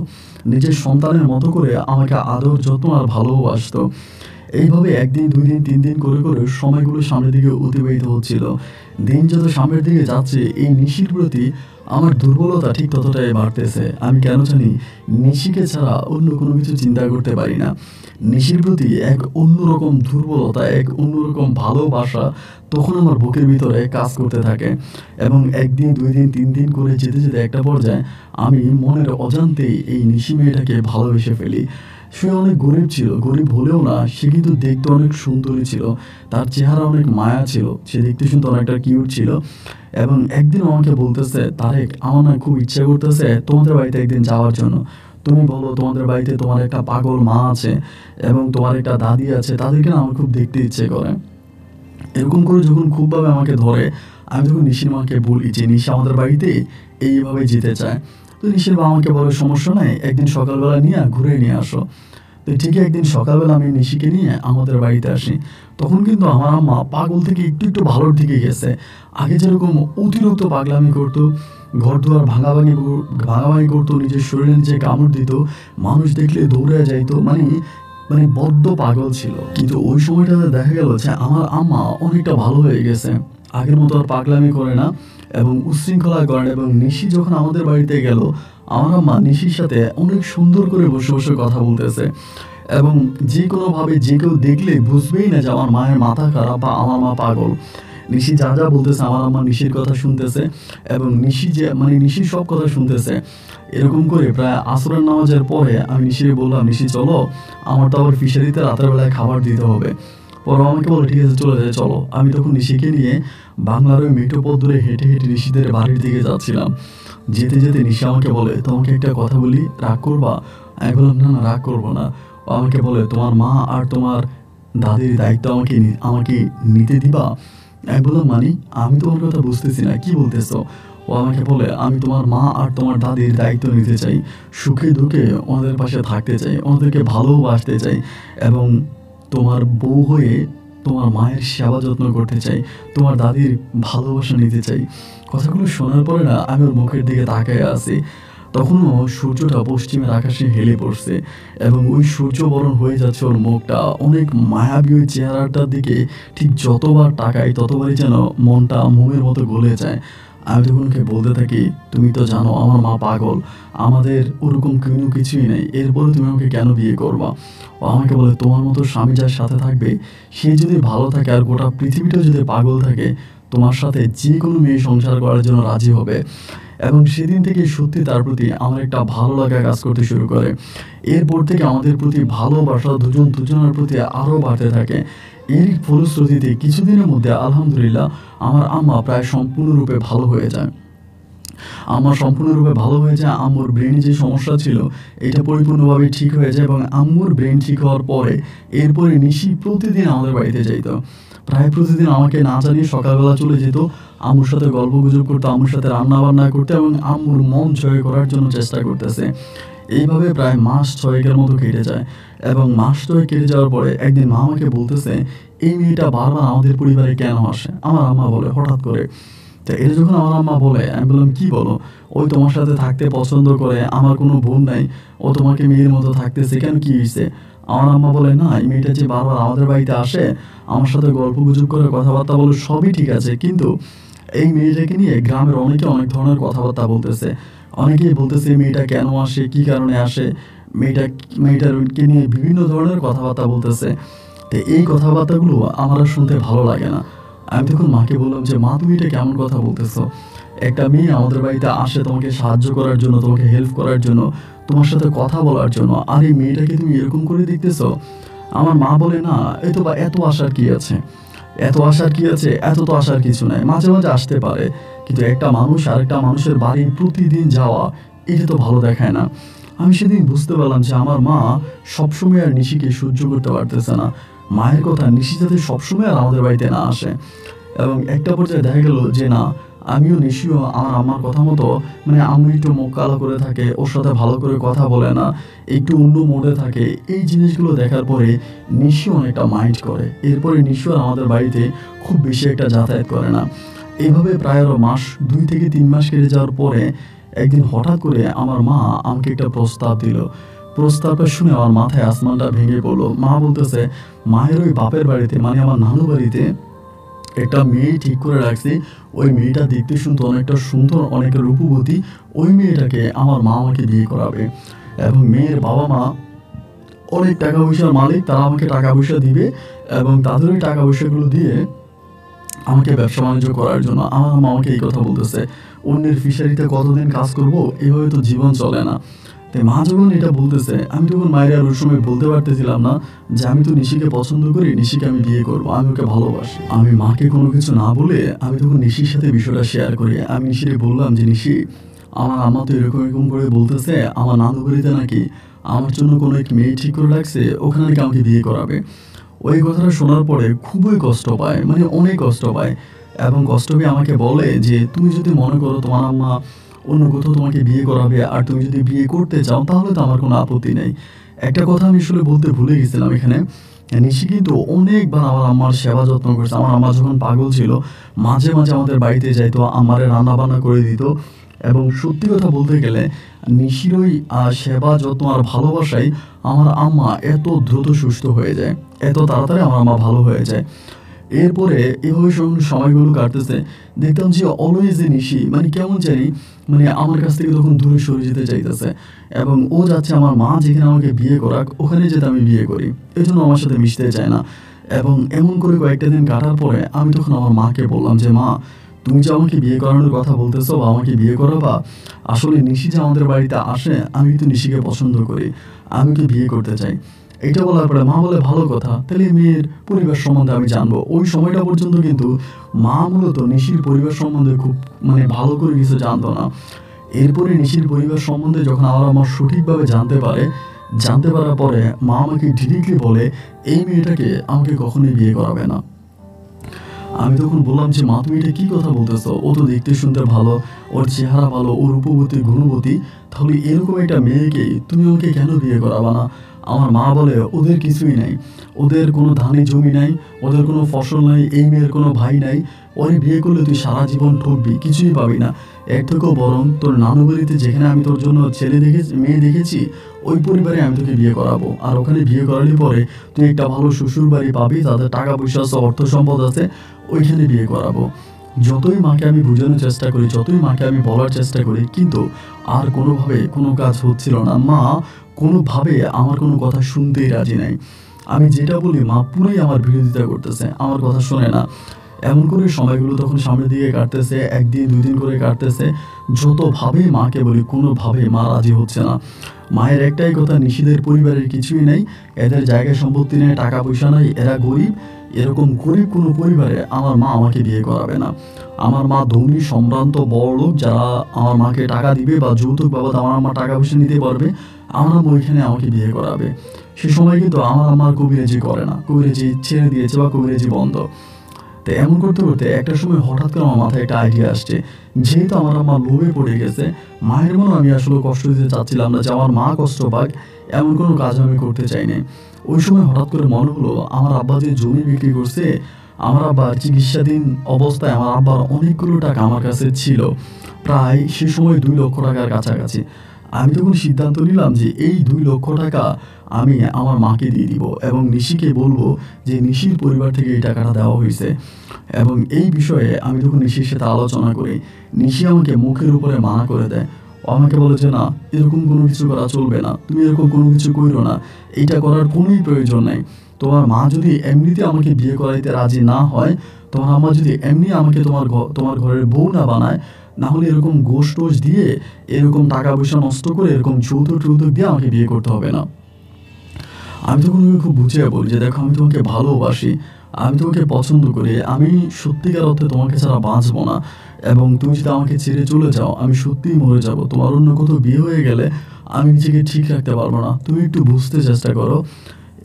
নিজের সন্তানের মতো করে আমাকে আদর, যত্ন আর ভালোবাসতো। এইভাবে একদিন, 2 দিন, 3 দিন করে করে সময়গুলো সামনের দিকে অতিবাহিত হচ্ছিল। দিন যত সামনের দিকে যাচ্ছে, এই নিশির প্রতি আমার দুর্বলতা ঠিক ততটাই বাড়তেছে। আমি কেন জানি নিশিকে ছাড়া অন্য কোনো কিছু চিন্তা করতে পারি না। নিশির প্রতি এক অন্যরকম দুর্বলতা, এক অন্যরকম ভালোবাসা তখন আমার বুকের ভিতরে কাজ করতে থাকে। এবং 1 দিন, 2 দিন, 3 দিন করে যেতে যেতে একটা পর্যায়ে আমি মনের অজান্তেই এই নিশি মেয়েটাকে ভালোবেসে ফেলি। সে অনেক গরিব ছিল, গরিব হলেও না, সে কিন্তু দেখতে অনেক সুন্দরী ছিল, তার চেহারা অনেক মায়া ছিল, সে দেখতে শুনতে অনেকটা কিউট ছিল। এবং একদিন আমাকে বলতেছে, তারেক, আমার না খুব ইচ্ছা করতেছে তোমাদের বাড়িতে একদিন যাওয়ার জন্য। তুমি বলো, তোমাদের বাড়িতে তোমার একটা পাগল মা আছে এবং তোমার একটা দাদি আছে, তাদেরকে না আমার খুব দেখতে ইচ্ছে করে। এরকম করে যখন খুবভাবে আমাকে ধরে, আমি তখন নিশির মাকে বলি যে নিশি আমাদের বাড়িতে এইভাবে যেতে চায়। তো নিশির মা আমাকে বলে, সমস্যা নাই, একদিন সকালবেলা নিয়ে ঘুরে নিয়ে আসো। তো ঠিকই একদিন সকালবেলা আমি নিশিকে নিয়ে আমাদের বাড়িতে আসি। তখন কিন্তু আমার আম্মা পাগল থেকে একটু একটু ভালোর দিকে গেছে। আগে যেরকম অতিরিক্ত পাগলামি করতো, ঘর দুয়ার ভাঙাভাঙি করতো, নিজের শরীরে নিজে কামড় দিত, মানুষ দেখলে দৌড়ে যাইতো, মানে বড্ড পাগল ছিল। কিন্তু ওই সময়টাতে দেখা গেল যে আমার আম্মা অনেকটা ভালো হয়ে গেছে, আগের মতো আর পাগলামি করে না এবং উচ্ছৃঙ্খলা করে না। এবং নিশি যখন আমাদের বাড়িতে গেল, আমার আম্মা নিশির সাথে অনেক সুন্দর করে বসে বসে কথা বলতেছে, এবং যে কোনোভাবে যে কেউ দেখলে বুঝবেই না যে আমার মায়ের মাথা খারাপ বা আমার মা পাগল। নিশি যা যা বলতেছে আমার আম্মা নিশির কথা শুনতেছে, এবং নিশির সব কথা শুনতেছে। এরকম করে প্রায় আসরের নামাজের পরে আমি নিশিরে বললাম, নিশি চলো, আমার তো আবার ফিশারিতে রাতের বেলায় খাবার দিতে হবে। পরে আমাকে বলে, ঠিক আছে চলে যায়, চলো। আমি তখন নিশিকে নিয়ে বাংলার ওই মেঠো পথ ধরে হেঁটে হেঁটে নিশিদের বাড়ির দিকে যাচ্ছিলাম। যেতে যেতে নিশি আমাকে বলে, তোমাকে একটা কথা বলি, রাগ করবা? আমি বললাম, না না, রাগ করবো না। ও আমাকে বলে, তোমার মা আর তোমার দাদির দায়িত্ব আমাকে নিতে দিবা? আমি বললাম, আমি তোমার কথা বুঝতেছি না, কি বলতেছো? ও আমাকে বলে, আমি তোমার মা আর তোমার দাদির দায়িত্ব নিতে চাই, সুখে দুঃখে ওনাদের পাশে থাকতে চাই, ওনাদেরকে ভালোবাসতে চাই, এবং তোমার বউ হয়ে তোমার মায়ের সেবা যত্ন করতে চাই, তোমার দাদির ভালোবাসা নিতে চাই। কথাগুলো শোনার পরে না আমি ওর মুখের দিকে তাকিয়ে আছি। তখনও সূর্যটা পশ্চিমের আকাশে হেলে পড়ছে এবং ওই সূর্যবরণ হয়ে যাচ্ছে ওর মুখটা। অনেক মায়াবী ওই চেহারাটার দিকে ঠিক যতবার তাকাই ততবারই যেন মনটা মোমের মতো গলে যায়। আমি তখন ওকে বলতে থাকি, তুমি তো জানো আমার মা পাগল, আমাদের ওরকম কোনো কিছুই নেই, এরপরে তুমি আমাকে কেন বিয়ে করবা? ও আমাকে বলে, তোমার মতো স্বামী যার সাথে থাকবে সে যদি ভালো থাকে আর গোটা পৃথিবীটা যদি পাগল থাকে, তোমার সাথে যে কোনো মেয়ে সংসার করার জন্য রাজি হবে। এবং সেদিন থেকে সত্যি তার প্রতি আমার একটা ভালো লাগা কাজ করতে শুরু করে। এরপর থেকে আমাদের প্রতি ভালোবাসা দুজন দুজনের প্রতি আরও বাড়তে থাকে। এর ফলশ্রুতিতে কিছুদিনের মধ্যে আলহামদুলিল্লাহ আমার আম্মা প্রায় সম্পূর্ণরূপে ভালো হয়ে যায়। আম্মুর ব্রেনে যে সমস্যা ছিল এটা পরিপূর্ণভাবে ঠিক হয়ে যায় এবং আম্মুর ব্রেন ঠিক হওয়ার পরে এরপরে নিশি প্রতিদিন আমাদের বাড়িতে যাইতো। প্রায় প্রতিদিন আমাকে না জানিয়ে সকালবেলা চলে যেত, আম্মুর সাথে গল্পগুজব করতো, আম্মুর সাথে রান্না বান্না করতো এবং আম্মুর মন জয় করার জন্য চেষ্টা করতেছে। এইভাবে প্রায় মাস 6 মতো কেটে যায় এবং মাস 6 কেটে যাওয়ার পরে একদিন মা আমাকে বলতেছে, এই মেয়েটা বারবার আমাদের পরিবারে কেন আসে? আমার আম্মা বলে হঠাৎ করে। তো এটা যখন আমার আম্মা বলে, আমি বললাম, কি বলো? ওই তোমার সাথে থাকতে পছন্দ করে, আমার কোনো বোন নাই, ও তোমাকে মেয়ের মতো থাকতেছে কেন, কি হয়েছে? আমার আম্মা বলে, না, এই মেয়েটা যে বারবার আমাদের বাড়িতে আসে, আমার সাথে গল্প গুজব করে, কথাবার্তা বলে, সবই ঠিক আছে, কিন্তু এই মেয়েটাকে নিয়ে গ্রামের অনেকে অনেক ধরনের কথাবার্তা বলতেছে। অনেকেই বলতেছে এই মেয়েটা কেন আসে, কি কারণে আসে, মেয়েটাকে নিয়ে বিভিন্ন ধরনের কথাবার্তা বলতেছে। তো এই কথাবার্তাগুলো আমার আর শুনতে ভালো লাগে না। আমি তখন মাকে বললাম যে, মা, তুমি এটা কেমন কথা বলতেছো? একটা মেয়ে আমাদের বাড়িতে আসে তোমাকে সাহায্য করার জন্য, তোমাকে হেল্প করার জন্য, তোমার সাথে কথা বলার জন্য, আর এই মেয়েটাকে তুমি এরকম করে দেখতেছো? আমার মা বলে, না, এত আসার কি আছে, এত তো আসার কিছু নাই, মাঝে মাঝে আসতে পারে, কিন্তু একটা মানুষ আর একটা মানুষের বাড়ি প্রতিদিন যাওয়া এটা তো ভালো দেখায় না। আমি সেদিন বুঝতে পারলাম যে আমার মা সবসময় আর নিশিকে সহ্য করতে পারতেছে না। মায়ের কথা, নিশি যাতে সবসময় আর আমাদের বাড়িতে না আসে। এবং একটা পর্যায়ে দেখা গেল যে না, আমিও নিশিও আমার আম্মার কথা মতো, মানে আম্মু একটু মুখ কালো করে থাকে, ওর সাথে ভালো করে কথা বলে না, একটু অন্য মোডে থাকে। এই জিনিসগুলো দেখার পরে নিশিও অনেকটা মাইন্ড করে। এরপরে নিশিও আর আমাদের বাড়িতে খুব বেশি একটা যাতায়াত করে না। এইভাবে প্রায় আরও মাস 2 থেকে 3 মাস কেটে যাওয়ার পরে একদিন হঠাৎ করে আমার মা আমাকে একটা প্রস্তাব দিল। প্রস্তাবটা শুনে আমার মাথায় আসমানটা ভেঙে পড়লো। মা বলতেছে, মায়ের ওই বাপের বাড়িতে, মানে আমার নানু বাড়িতে একটা মেয়ে ঠিক করে রাখছি। ওই মেয়েটা দেখতে শুনতে অনেকটা সুন্দর, অনেকটা রূপবতী। ওই মেয়েটাকে আমার মা আমাকে বিয়ে করাবে এবং মেয়ের বাবা মা অনেক টাকা পয়সার মালিক, তারা আমাকে টাকা পয়সা দিবে এবং তাদের ওই টাকা পয়সাগুলো দিয়ে আমাকে ব্যবসা বাণিজ্য করার জন্য। আমার মা আমাকে এই কথা বলতেছে, অন্যের ফিশারিতে কতদিন কাজ করব, এভাবে তো জীবন চলে না। তাই মা যখন এটা বলতেছে, আমি তখন মায়ের আর ওই সময় বলতে পারতেছিলাম না যে আমি তো নিশিকে পছন্দ করি, নিশিকে আমি বিয়ে করবো, আমি ওকে ভালোবাসি। আমি মাকে কোনো কিছু না বলে আমি তখন নিশির সাথে বিষয়টা শেয়ার করি। আমি নিশিকে বললাম যে, নিশি, আমার আম্মা তো এরকম এরকম করে বলতেছে, আমার নানু বাড়িতে নাকি আমার জন্য কোনো এক মেয়ে ঠিক করে রাখছে, ওখানে নাকি আমাকে বিয়ে করাবে। ওই কথাটা শোনার পরে খুবই কষ্ট পায়, মানে অনেক কষ্ট পায়। এবং কষ্ট পেয়ে আমাকে বলে যে, তুমি যদি মনে করো তোমার আম্মা অন্য কোথাও তোমাকে বিয়ে করাবে আর তুমি যদি বিয়ে করতে চাও, তাহলে তো আমার কোনো আপত্তি নেই। একটা কথা আমি আসলে বলতে ভুলে গেছিলাম এখানে, নিশি কিন্তু অনেকবার আমার আম্মার সেবা যত্ন করছে। আমার আম্মা যখন পাগল ছিল, মাঝে মাঝে আমাদের বাড়িতে যাইতো, আমারে রান্না বান্না করে দিত। এবং সত্যি কথা বলতে গেলে নিশির ওই সেবা যত্ন আর ভালোবাসায় আমার আম্মা এত দ্রুত সুস্থ হয়ে যায়, এত তাড়াতাড়ি আমার আম্মা ভালো হয়ে যায়। এরপরে এভাবে সময়গুলো কাটতেছে, দেখতাম যে অলওয়েজ নিশি মানে কেমন জানি, মানে আমার কাছ থেকে তখন দূরে সরে যেতে চাইতেছে এবং ও যাচ্ছে আমার মা যেখানে আমাকে বিয়ে করাক ওখানে যেতে আমি বিয়ে করি, এই জন্য আমার সাথে মিশতে চায় না। এবং এমন করে কয়েকটা দিন কাটার পরে আমি তখন আমার মাকে বললাম যে, মা, তুমি যে আমাকে বিয়ে করানোর কথা বলতেছো বা আমাকে বিয়ে করাবা, আসলে নিশি যে আমাদের বাড়িতে আসে, আমি কিন্তু নিশিকে পছন্দ করি, আমি কি বিয়ে করতে চাই। এটা বলার পরে মা বলে, ভালো কথা, তাহলে মেয়ের পরিবার সম্বন্ধে আমি জানবো। ওই সময়টা পর্যন্ত কিন্তু মা মূলত নিশির পরিবার সম্বন্ধে খুব মানে ভালো করে কিছু জানতো না। এরপরে নিশির পরিবার সম্বন্ধে যখন আমার সঠিকভাবে জানতে পারার পরে মা আমাকে ডিরেক্টলি বলে, এই মেয়েটাকে আমাকে কখনোই বিয়ে করাবে না। আমি তখন বললাম যে, মা, তুমি এটা কি কথা বলতেছো? ও তো দেখতে শুনতে ভালো, ওর চেহারা ভালো, ও রূপবতী গুণবতী, তাহলে এরকম একটা মেয়েকে তুমি আমাকে কেন বিয়ে করাবা না? আমার মা বলে ওদের কিছুই নাই, ওদের কোনো ধানি জমি নাই, ওদের কোনো ফসল নাই, এই মেয়ের কোনো ভাই নাই, ওরে বিয়ে করলে তুই সারা জীবন ঠকবি, কিছুই পাবি না। এর থেকেও বরং তোর নানু বাড়িতে যেখানে আমি তোর জন্য মেয়ে দেখেছি, ওই পরিবারে আমি তোকে বিয়ে করাবো। আর ওখানে বিয়ে করালে পরে তুই একটা ভালো শ্বশুর বাড়ি পাবি, তাদের টাকা পয়সা আছে, অর্থ সম্পদ আছে, ওইখানে বিয়ে করাবো। যতই মাকে আমি বোঝানোর চেষ্টা করি, যতই মাকে আমি বলার চেষ্টা করি, কিন্তু আর কোনোভাবে কোনো কাজ হচ্ছিল না। মা কোনোভাবে আমার কোনো কথা শুনতেই রাজি নাই। আমি যেটা বলি মা পুরোই আমার বিরোধিতা করতেছে, আমার কথা শোনে না। এমন করে সময়গুলো তখন সামনের দিকে কাটতেছে, একদিন 2 দিন করে কাটতেছে। যতভাবেই মাকে বলি, কোনোভাবে মা রাজি হচ্ছে না। মায়ের একটাই কথা, নিশিদের পরিবারের কিছুই নেই, এদের জায়গা সম্পত্তি নেই, টাকা পয়সা নাই, এরা গরিব। এরকম গরিব কোনো পরিবারে আমার মা আমাকে বিয়ে করাবে না। আমার মা ধনী সম্ভ্রান্ত বড়লোক, যারা আমার মাকে টাকা দিবে বা যৌতুক বাবদ আমার আম্মা টাকা পয়সা নিতে পারবে, আমার আম্মা ওইখানে আমাকে বিয়ে করাবে। সে সময় কিন্তু আমার আম্মা কবিরাজি করে না, কবিরাজি ছেড়ে দিয়েছে বা কবিরাজি বন্ধ। তো এমন করতে করতে একটা সময় হঠাৎ করে আমার মাথায় একটা আইডিয়া আসছে, যেহেতু আমার মা লোভে পড়ে গেছে, মায়ের মনে আমি আসলে কষ্ট দিতে চাচ্ছিলাম না, যে আমার মা কষ্ট পাক এমন কোনো কাজ আমি করতে চাই না। ওই সময় হঠাৎ করে মনে হলো, আমার আব্বা যে জমি বিক্রি করছে, আমার আব্বার চিকিৎসাধীন অবস্থায় আমার আব্বার অনেকগুলো টাকা আমার কাছে ছিল, প্রায় সে সময় 2 লক্ষ টাকার কাছাকাছি। আমি তখন সিদ্ধান্ত নিলাম যে এই 2 লক্ষ টাকা আমি আমার মাকে দিয়ে দিব এবং নিশিকে বলবো যে নিশির পরিবার থেকে এই টাকাটা দেওয়া হয়েছে। এবং এই বিষয়ে আমি তখন নিশির সাথে আলোচনা করি। নিশি আমাকে মুখের উপরে মানা করে দেয়। ও আমাকে বলে যে না, এরকম কোনো কিছু করা চলবে না, তুমি এরকম কোনো কিছু কইরো না, এইটা করার কোনোই প্রয়োজন নাই। তোমার মা যদি এমনিতে আমাকে বিয়ে করাইতে রাজি না হয়, তোমার আম্মা যদি এমনি আমাকে তোমার ঘরের বউ না বানায়, না হলে এরকম ঘুষ টোষ দিয়ে, এরকম টাকা পয়সা নষ্ট করে, এরকম যৌতুক দিয়ে আমাকে বিয়ে করতে হবে না। আমি তখন ওকে খুব বুঝিয়ে বলি যে দেখো, আমি তোমাকে ভালোবাসি, আমি তোমাকে পছন্দ করি, আমি সত্যিকার অর্থে তোমাকে ছাড়া বাঁচবো না, এবং তুমি যদি আমাকে ছেড়ে চলে যাও আমি সত্যিই মরে যাব। তোমার অন্য কোথাও বিয়ে হয়ে গেলে আমি নিজেকে ঠিক রাখতে পারবো না। তুমি একটু বুঝতে চেষ্টা করো,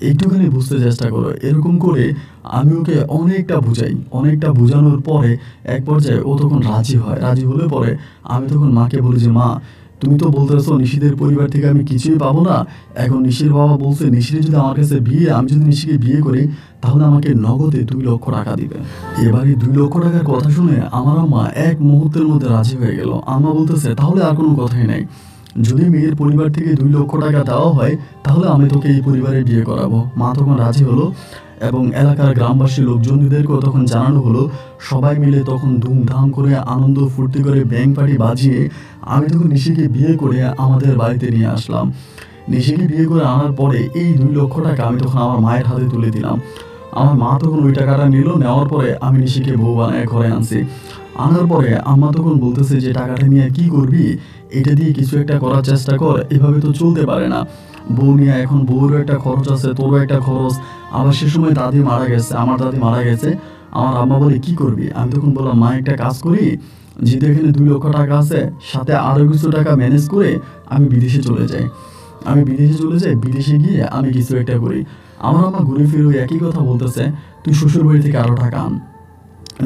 একটুখানি বুঝতে চেষ্টা করো। এরকম করে আমি ওকে অনেকটা বোঝানোর পরে এক পর্যায়ে ও তখন রাজি হয়। রাজি হলে পরে আমি তখন মাকে বলি যে মা, তুমি তো বলতেছো নিশিদের পরিবার থেকে আমি কিছুই পাবো না, এখন নিশির বাবা বলছে নিশির যদি আমার কাছে আমি যদি নিশিকে বিয়ে করি, তাহলে আমাকে নগদে 2 লক্ষ টাকা দিবে। এবারে 2 লক্ষ টাকার কথা শুনে আমার আম্মা এক মুহূর্তের মধ্যে রাজি হয়ে গেল। আম্মা বলতেছে তাহলে আর কোনো কথাই নাই, যদি মেয়ের পরিবার থেকে 2 লক্ষ টাকা দেওয়া হয়, তাহলে আমি তোকে এই পরিবারে বিয়ে করাবো। মা তখন রাজি হলো এবং এলাকার গ্রামবাসী লোকজনদেরকেও তখন জানানো হলো। সবাই মিলে তখন ধুমধাম করে আনন্দ ফুর্তি করে ব্যাং পার্টি বাজিয়ে আমি তখন নিশিকে বিয়ে করে আমাদের বাড়িতে নিয়ে আসলাম। নিশিকে বিয়ে করে আনার পরে এই 2 লক্ষ টাকা আমি তখন আমার মায়ের হাতে তুলে দিলাম। আমার মা তখন ওই টাকাটা নিল, নেওয়ার পরে আমি নিশিকে বউ বানায় ঘরে আনছি। আনার পরে আম্মা তখন বলতেছে যে টাকাটা নিয়ে কি করবি, এটা দিয়ে কিছু একটা করার চেষ্টা কর, এভাবে তো চলতে পারে না। বউ নিয়ে এখন বউরও একটা খরচ আছে, তোরও একটা খরচ, আবার সে সময় আমার দাদি মারা গেছে। আমার আম্মা বলে কি করবি? আমি তখন বললাম মা, একটা কাজ করি, যেহেতু এখানে 2 লক্ষ টাকা আছে, সাথে আরও কিছু টাকা ম্যানেজ করে আমি বিদেশে চলে যাই। বিদেশে গিয়ে আমি কিছু একটা করি। আমার আম্মা ঘুরে ফিরে একই কথা বলতেছে, তুই শ্বশুর বাড়ি থেকে আরও টাকা আন,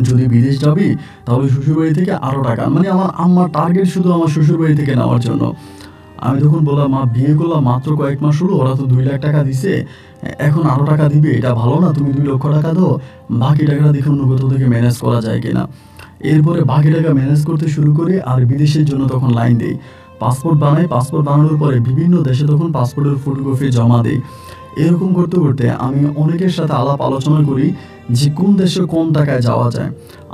যদি বিদেশ যাবি তাহলে শ্বশুরবাড়ি থেকে আরও টাকা। মানে আমার আম্মার টার্গেট শুধু আমার শ্বশুরবাড়ি থেকে নেওয়ার জন্য। আমি তখন বললাম মা, বিয়ে করলাম মাত্র কয়েক মাস হলো, ওরা তো 2 লাখ টাকা দিছে, এখন আরও টাকা দিবে, এটা ভালো না? তুমি 2 লক্ষ টাকা দাও, বাকি টাকাটা দেখুন অন্য কোথাও থেকে ম্যানেজ করা যায় কিনা। এরপরে বাকি টাকা ম্যানেজ করতে শুরু করি আর বিদেশের জন্য তখন লাইন দিই। পাসপোর্ট বানানোর পরে বিভিন্ন দেশে তখন পাসপোর্টের ফটোকপি জমা দিই। এরকম করতে করতে আমি অনেকের সাথে আলাপ আলোচনা করি যে কোন দেশে কম টাকায় যাওয়া যায়।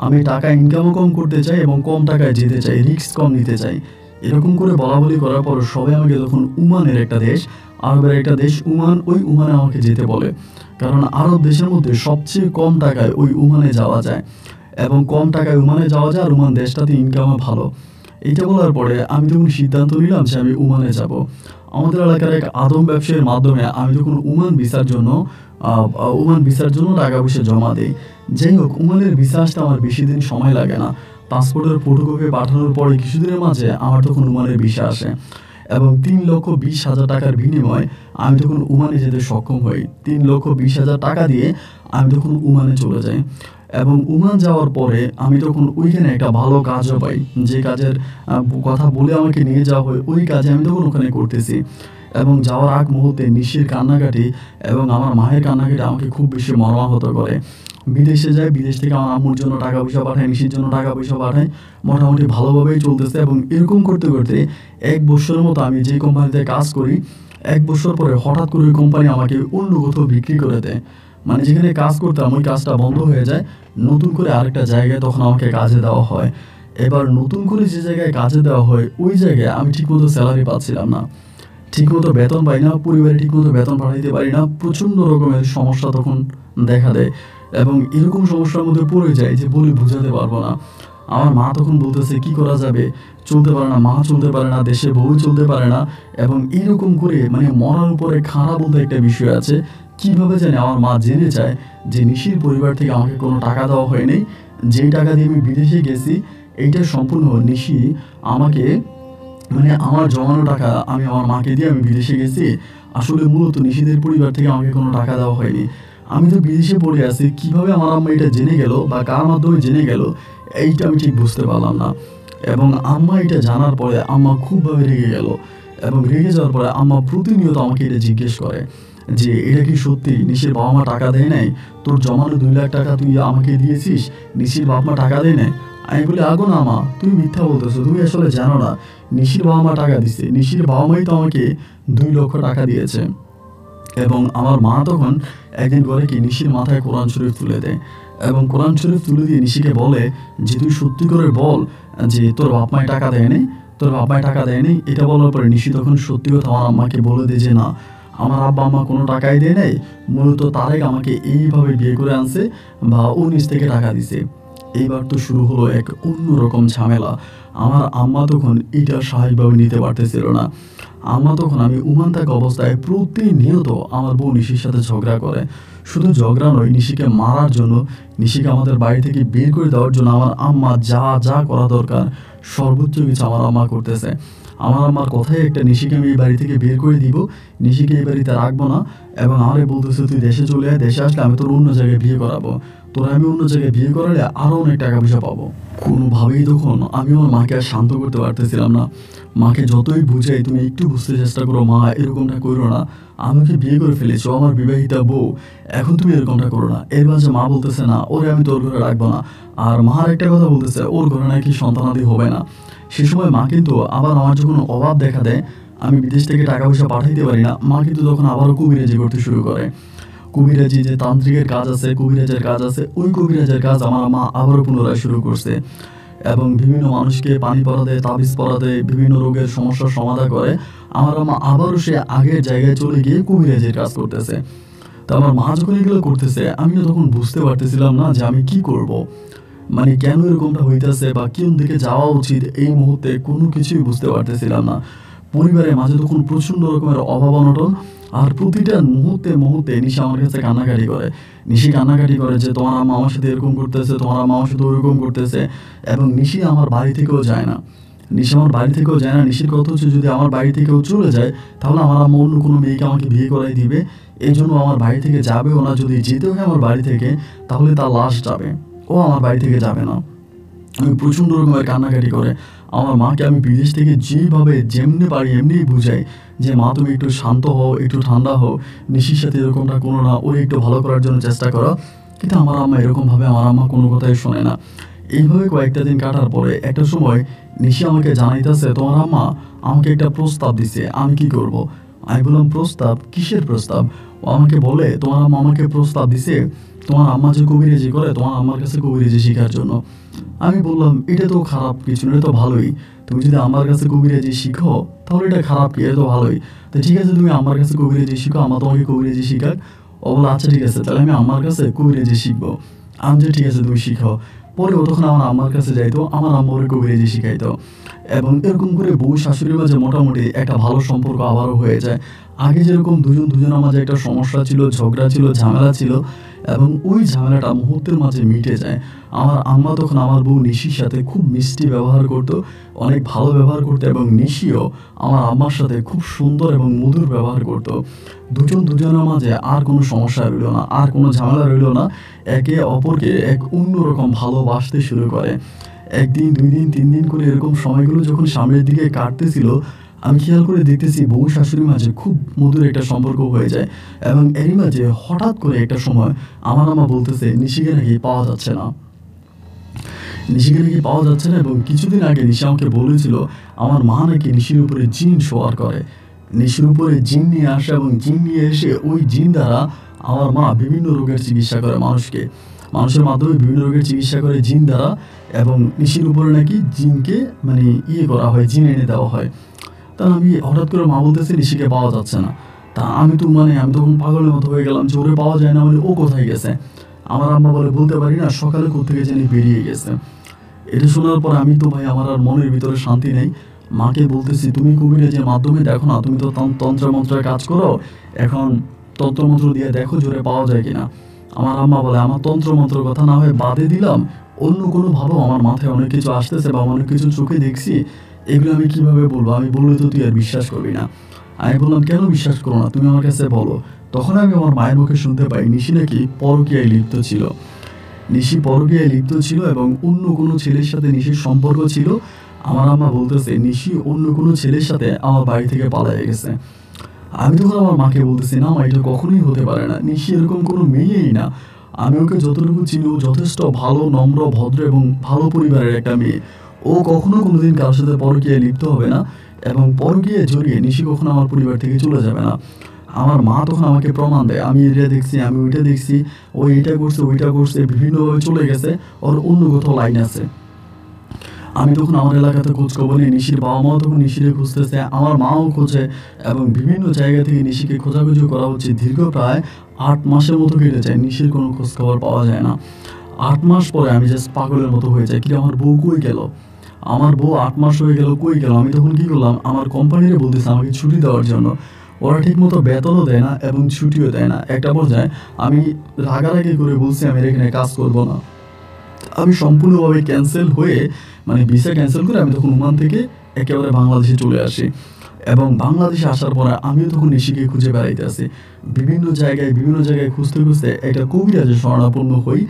আমি টাকা ইনকামও কম করতে চাই এবং কম টাকায় যেতে চাই, রিস্ক কম নিতে চাই। এরকম করে বলাবলি করার পর সবাই আমাকে তখন উমানের একটা দেশ, আরবের একটা দেশ উমান, ওই উমানে আমাকে যেতে বলে। কারণ আরব দেশের মধ্যে সবচেয়ে কম টাকায় ওই উমানে যাওয়া যায় এবং কম টাকায় উমানে যাওয়া যায়, আর উমান দেশটাতে ইনকামও ভালো। এইটা বলার পরে আমি তখন সিদ্ধান্ত নিলাম যে আমি উমানে যাব। আমাদের এলাকার এক আদম ব্যবসায়ীর মাধ্যমে আমি যখন উমান ভিসার জন্য টাকা পয়সা জমা দিই। যাই হোক, উমানের ভিসা আসতে আমার বেশি দিন সময় লাগে না। পাসপোর্টের ফটোকপি পাঠানোর পরে কিছুদিনের মাঝে আমার তখন উমানের ভিসা আসে এবং 3,20,000 টাকার বিনিময়ে আমি তখন উমানে যেতে সক্ষম হই। 3,20,000 টাকা দিয়ে আমি তখন উমানে চলে যাই এবং উমান যাওয়ার পরে আমি তখন ওইখানে একটা ভালো কাজও পাই। যে কাজের কথা বলে আমাকে নিয়ে যাওয়া হয়, ওই কাজে আমি তখন ওখানে করতেছি। এবং যাওয়ার আগ মুহূর্তে নিশির কান্নাকাটি এবং আমার মায়ের কান্নাকাটি আমাকে খুব বেশি মর্মাহত করে। বিদেশে যায়, বিদেশ থেকে আমার আম্মুর জন্য টাকা পয়সা পাঠায়, নিশির জন্য টাকা পয়সা পাঠায়, মোটামুটি ভালোভাবেই চলতেছে। এবং এরকম করতে করতে 1 বছরের মতো আমি যে কোম্পানিতে কাজ করি, 1 বছর পরে হঠাৎ করে ওই কোম্পানি আমাকে অন্য কোথাও বিক্রি করে দেয়। মানে যেখানে কাজ করতাম ওই কাজটা বন্ধ হয়ে যায়, নতুন করে আরেকটা জায়গায় তখন আমাকে কাজে দেওয়া হয়। এবার নতুন করে যে জায়গায় কাজে দেওয়া হয় ওই জায়গায় আমি ঠিকমতো স্যালারি পাচ্ছিলাম না, ঠিকমতো বেতন পাই না, পরিবারে ঠিকমতো বেতন পাঠাইতে পারি না, প্রচণ্ড রকমের সমস্যা তখন দেখা দেয়। এবং এরকম সমস্যার মধ্যে পড়ে যায় যে বলে বোঝাতে পারবো না। আমার মা তখন বলতেছে কি করা যাবে, চলতে পারে না, মা চলতে পারে না, দেশে বউ চলতে পারে না। এবং এরকম করে মানে মরার উপরে খাড়া বলতে একটা বিষয় আছে। কিভাবে জানি আমার মা জেনে যায় যে নিশির পরিবার থেকে আমাকে কোনো টাকা দেওয়া হয়নি, যেই টাকা দিয়ে আমি বিদেশে গেছি এইটা সম্পূর্ণ নিশি আমাকে, মানে আমার জমানো টাকা আমি আমার মাকে দিয়ে আমি বিদেশে গেছি। আসলে মূলত নিশিদের পরিবার থেকে আমাকে কোনো টাকা দেওয়া হয়নি। আমি তো বিদেশে পড়ে আছি, কিভাবে আমার আম্মা এটা জেনে গেল বা কার মাধ্যমে জেনে গেল এইটা আমি ঠিক বুঝতে পারলাম না। এবং আম্মা এটা জানার পরে আম্মা খুবভাবে রেগে গেল। এবং রেগে যাওয়ার পরে আম্মা প্রতিনিয়ত আমাকে এটা জিজ্ঞেস করে যে এটা কি সত্যি নিশির বাবা মা টাকা দেয় নাই, তোর জমানো 2 লাখ টাকা তুই আমাকে দিয়েছিস, নিশির বাবা মা টাকা দেয় নাই? আমি বলি আগো না মা, তুমি মিথ্যা বলতেছো, তুমি আসলে জানো না নিশির বাবা মা টাকা দিছে, নিশির বাবা মাই তো আমাকে 2 লক্ষ টাকা দিয়েছে। এবং আমার মা তখন একদিন করে কি নিশির মাথায় কোরআন শরীফ তুলে দেয় এবং কোরআন শরীফ তুলে দিয়ে নিশিকে বলে যে তুই সত্যি করে বল যে তোর বাপ মায় টাকা দেয়নি, তোর বাপ মায় টাকা দেয়নি। এটা বলার পরে নিশি তখন সত্যি কথা আমার আম্মাকে বলে দেয় যে না, আমার আব্বা আম্মা কোনো টাকাই দেয় নাই, মূলত তারেক আমাকে এইভাবে বিয়ে করে আনছে বা ও নিজ থেকে টাকা দিছে। এইবার তো শুরু হলো এক অন্যরকম ঝামেলা। আমার আম্মা তখন এটা স্বাভাবিকভাবে নিতে পারতেছিল না। আম্মা তখন আমি উমান থাকা অবস্থায় প্রতিনিয়ত আমার বউ নিশির সাথে ঝগড়া করে। শুধু ঝগড়া নয়, নিশিকে মারার জন্য, নিশিকে আমাদের বাড়ি থেকে বের করে দেওয়ার জন্য আমার আম্মা যা যা করা দরকার সর্বোচ্চ কিছু আমার আম্মা করতেছে। আমার আম্মার কথাই একটা, নিশিকে আমি এই বাড়ি থেকে বের করে দিব, নিশিকে এই বাড়িতে রাখবো না। এবং আমারে বলতেছে তুই দেশে চলে আয়, দেশে আসলে আমি তোর অন্য জায়গায় বিয়ে করাবো, তোরা আমি অন্য জায়গায় বিয়ে করালে আরও অনেক টাকা পয়সা পাবো। কোনোভাবেই তখন আমি আমার মাকে আর শান্ত করতে পারতেছিলাম না। মাকে যতই বুঝাই তুমি একটু বুঝতে চেষ্টা করো মা, এরকমটা করো না, আমাকে বিয়ে করে ফেলেছো, আমার বিবাহিতা বউ, এখন তুমি এরকমটা করো না। এর মাঝে মা বলতেছে না ওরে আমি তোর ঘরে রাখবো না, আর মার একটা কথা বলতেছে ওর ঘরে নাকি সন্তানাদি হবে না। সে সময় মা কিন্তু আবার আমার যখন অভাব দেখা দেয়, আমি বিদেশ থেকে টাকা পয়সা পাঠাইতে পারি না, মা কিন্তু তখন আবারও কবিরাজি করতে শুরু করে। কবিরাজি যে তান্ত্রিকের কাজ আছে, কবিরাজের কাজ আছে, ওই কবিরাজের কাজ আমার মা আবারও পুনরায় শুরু করছে। এবং বিভিন্ন মানুষকে পানি পড়া দেয়, তাবিজ পড়া দেয়, বিভিন্ন রোগের সমস্যার সমাধান করে। আমার মা আবারও সে আগের জায়গায় চলে গিয়ে কবিরাজের কাজ করতেছে। তো আমার মা যখন এগুলো করতেছে আমি তখন বুঝতে পারতেছিলাম না যে আমি কি করব, মানে কেন এরকমটা হইতেছে বা কোন দিকে যাওয়া উচিত এই মুহূর্তে কোনো কিছুই বুঝতে পারতেছিলাম না। পরিবারের মাঝে তখন প্রচণ্ড রকমের অভাব অনটন, আর প্রতিটা মুহূর্তে মুহূর্তে নিশি আমার কাছে কান্নাকাটি করে। নিশি কান্নাকাটি করে যে তোমার আম্মা আমার সাথে এরকম করতেছে, তোমার আম্মা আমার সাথে ওরকম করতেছে। এবং নিশি আমার বাড়ি থেকেও যায় না, নিশি আমার বাড়ি থেকেও যায় না। নিশির কথা হচ্ছে যদি আমার বাড়ি থেকেও চলে যায় তাহলে আমার আম্মা অন্য কোনো মেয়েকে আমাকে বিয়ে করাই দিবে, এই জন্য আমার বাড়ি থেকে যাবেও না। যদি যেতে হয় আমার বাড়ি থেকে তাহলে তার লাশ যাবে, ও আমার বাড়ি থেকে যাবে না। আমি প্রচণ্ড রকমের কান্নাকাটি করে আমার মাকে আমি বিদেশ থেকে যেভাবে যেমনি পারি এমনিই বুঝাই যে মা তুমি একটু শান্ত হও, একটু ঠান্ডা হও, নিশির সাথে এরকমটা কোনো না, ওই একটু ভালো করার জন্য চেষ্টা করো। কিন্তু আমার আম্মা এরকমভাবে আমার আম্মা কোনো কথাই শোনে না। এইভাবে কয়েকটা দিন কাটার পরে একটা সময় নিশি আমাকে জানাইতেছে তোমার আম্মা আমাকে একটা প্রস্তাব দিছে, আমি কি করব। আমি বললাম প্রস্তাব, কিসের প্রস্তাব? ও আমাকে বলে তোমার আম্মা আমাকে প্রস্তাব দিছে তোমার আম্মা যে কবিরাজি করে তোমার আম্মার কাছে কবিরাজি শেখার জন্য। আমি বললাম এটা তো খারাপ কিছু না, এটা তো ভালোই, তুমি যদি আমার কাছে কবিরাজি শিখো তাহলে এটা খারাপ কি, এটা তো ভালোই। তো ঠিক আছে তুমি আমার কাছে কবিরাজি শিখো, আমার তোমাকে কবিরাজি শিখাক। ও বলে আচ্ছা ঠিক আছে তাহলে আমি আমার কাছে কবিরাজি শিখবো। আমি যে ঠিক আছে তুমি শিখো। পরে ও তখন আমার আম্মার কাছে যাইতো, আমার আম্মা ওরে কবিরাজি শিখাইতো। এবং এরকম করে বউ শাশুড়ির মাঝে মোটামুটি একটা ভালো সম্পর্ক আবারও হয়ে যায়। আগে যেরকম দুজনের মাঝে একটা সমস্যা ছিল, ঝগড়া ছিল, ঝামেলা ছিল, এবং ওই ঝামেলাটা মুহূর্তের মাঝে মিটে যায়। আমার আম্মা তখন আমার বউ নিশির সাথে খুব মিষ্টি ব্যবহার করতো, অনেক ভালো ব্যবহার করতো। এবং নিশিও আমার আম্মার সাথে খুব সুন্দর এবং মধুর ব্যবহার করতো। দুজনের মাঝে আর কোনো সমস্যা রইল না, আর কোনো ঝামেলা রইল না। একে অপরকে এক অন্যরকম ভালোবাসতে শুরু করে। 1 দিন 2 দিন 3 দিন করে এরকম সময়গুলো যখন সামনের দিকে কাটতেছিল আমি খেয়াল করে দেখতেছি বউ শাশুড়ির মাঝে খুব মধুর একটা সম্পর্ক হয়ে যায়, এবং এরই মাঝে হঠাৎ করে একটা সময় আমার আম্মা বলতেছে নিশিকে নাকি পাওয়া যাচ্ছে না, নিশিকে নাকি পাওয়া যাচ্ছে না। এবং কিছুদিন আগে নিশি আমাকে বলেছিল আমার মা নাকি নিশির উপরে জিন শোয়ার করে, নিশির উপরে জিন নিয়ে আসে এবং জিন নিয়ে এসে ওই জিন দ্বারা আমার মা বিভিন্ন রোগের চিকিৎসা করে মানুষের মাধ্যমে বিভিন্ন রোগের চিকিৎসা করে জিন দ্বারা, এবং নিশির উপরে নাকি জিনকে মানে করা হয়, জিন এনে দেওয়া হয়। তা আমি হঠাৎ করে মা বলতেছে নিশিকে পাওয়া যাচ্ছে না। তা আমি তখন পাগলের মতো হয়ে গেলাম যে ওরে পাওয়া যায় না, মানে ও কোথায় গেছে। আমার আম্মা বলে বলতে পারি না, সকালে কোত্থেকে জানি বেরিয়ে গেছে। এটা শোনার পর আমি তো ভাই আমার আর মনের ভিতরে শান্তি নেই। মাকে বলতেছি তুমি কবিরাজের মাধ্যমে দেখো না, তুমি তো তন্ত্র মন্ত্রের কাজ করো, এখন তন্ত্রমন্ত্র দিয়ে দেখো জোরে পাওয়া যায় কিনা। আমার আম্মা বলে আমার তন্ত্রমন্ত্রের কথা না হয় বাদে দিলাম, অন্য কোনোভাবেও আমার মাথায় অনেক কিছু আসতেছে বা অনেক কিছু চোখে দেখছি, এগুলো আমি কিভাবে বলবো, আমি বললে তো তুই আর বিশ্বাস করবি না। আমি বললাম কেন বিশ্বাস করো না, তুমি আমার কাছে বলো। তখন আমি আমার মায়ের মুখে শুনতে পাই নিশি নাকি পরকীয়ায় লিপ্ত ছিল, নিশি পরকীয়ায় লিপ্ত ছিল এবং অন্য কোনো ছেলের সাথে নিশির সম্পর্ক ছিল। আমার আম্মা বলতেছে নিশি অন্য কোনো ছেলের সাথে আমার বাড়ি থেকে পালিয়ে গেছে। আমি তখন আমার মাকে বলতেছি না মা, এটা কখনোই হতে পারে না, নিশি এরকম কোনো মেয়েই না। আমি ওকে যতটুকু চিনি ও যথেষ্ট ভালো, নম্র, ভদ্র এবং ভালো পরিবারের একটা মেয়ে। ও কখনো কোনোদিন কারোর সাথে পরকীয়ায় লিপ্ত হবে না, এবং পরকীয়ায় জড়িয়ে নিশি কখনো আমার পরিবার থেকে চলে যাবে না। আমার মা তখন আমাকে প্রমাণ দেয়, আমি এটা দেখছি, আমি ওইটা দেখছি, ও এটা করছে ওইটা করছে, বিভিন্নভাবে চলে গেছে, ওর অন্য কোথাও লাইন আছে। আমি তখন আমার এলাকাতে খোঁজ খবর নিই, নিশির বাবা মাও তখন নিশিরে খুঁজতেছে, আমার মাও খোঁজে, এবং বিভিন্ন জায়গা থেকে নিশিকে খোঁজাখুঁজি করা হচ্ছে। দীর্ঘ প্রায় 8 মাসের মতো কেটে যায়, নিশির কোনো খোঁজ খবর পাওয়া যায় না। 8 মাস পরে আমি জাস্ট পাগলের মতো হয়ে যাই, কি আমার বউ কই গেল, আমার বউ 8 মাস হয়ে গেল কই গেল। আমি তখন কি করলাম, আমার কোম্পানিরে বলতেছে আমাকে ছুটি দেওয়ার জন্য, ওরা ঠিক মতো বেতনও দেয় না এবং ছুটিও দেয় না। একটা পর্যায়ে আমি রাগারাগি করে বলছি আমি এখানে কাজ করব না। আমি সম্পূর্ণভাবে ক্যান্সেল হয়ে, মানে ভিসা ক্যান্সেল করে আমি তখন ওমান থেকে একেবারে বাংলাদেশে চলে আসি। এবং বাংলাদেশে আসার পরে আমিও তখন নিশিকে খুঁজে বেড়াইতে আসি, বিভিন্ন জায়গায় খুঁজতে খুঁজতে একটা কবিরাজে শরণাপন্ন হই।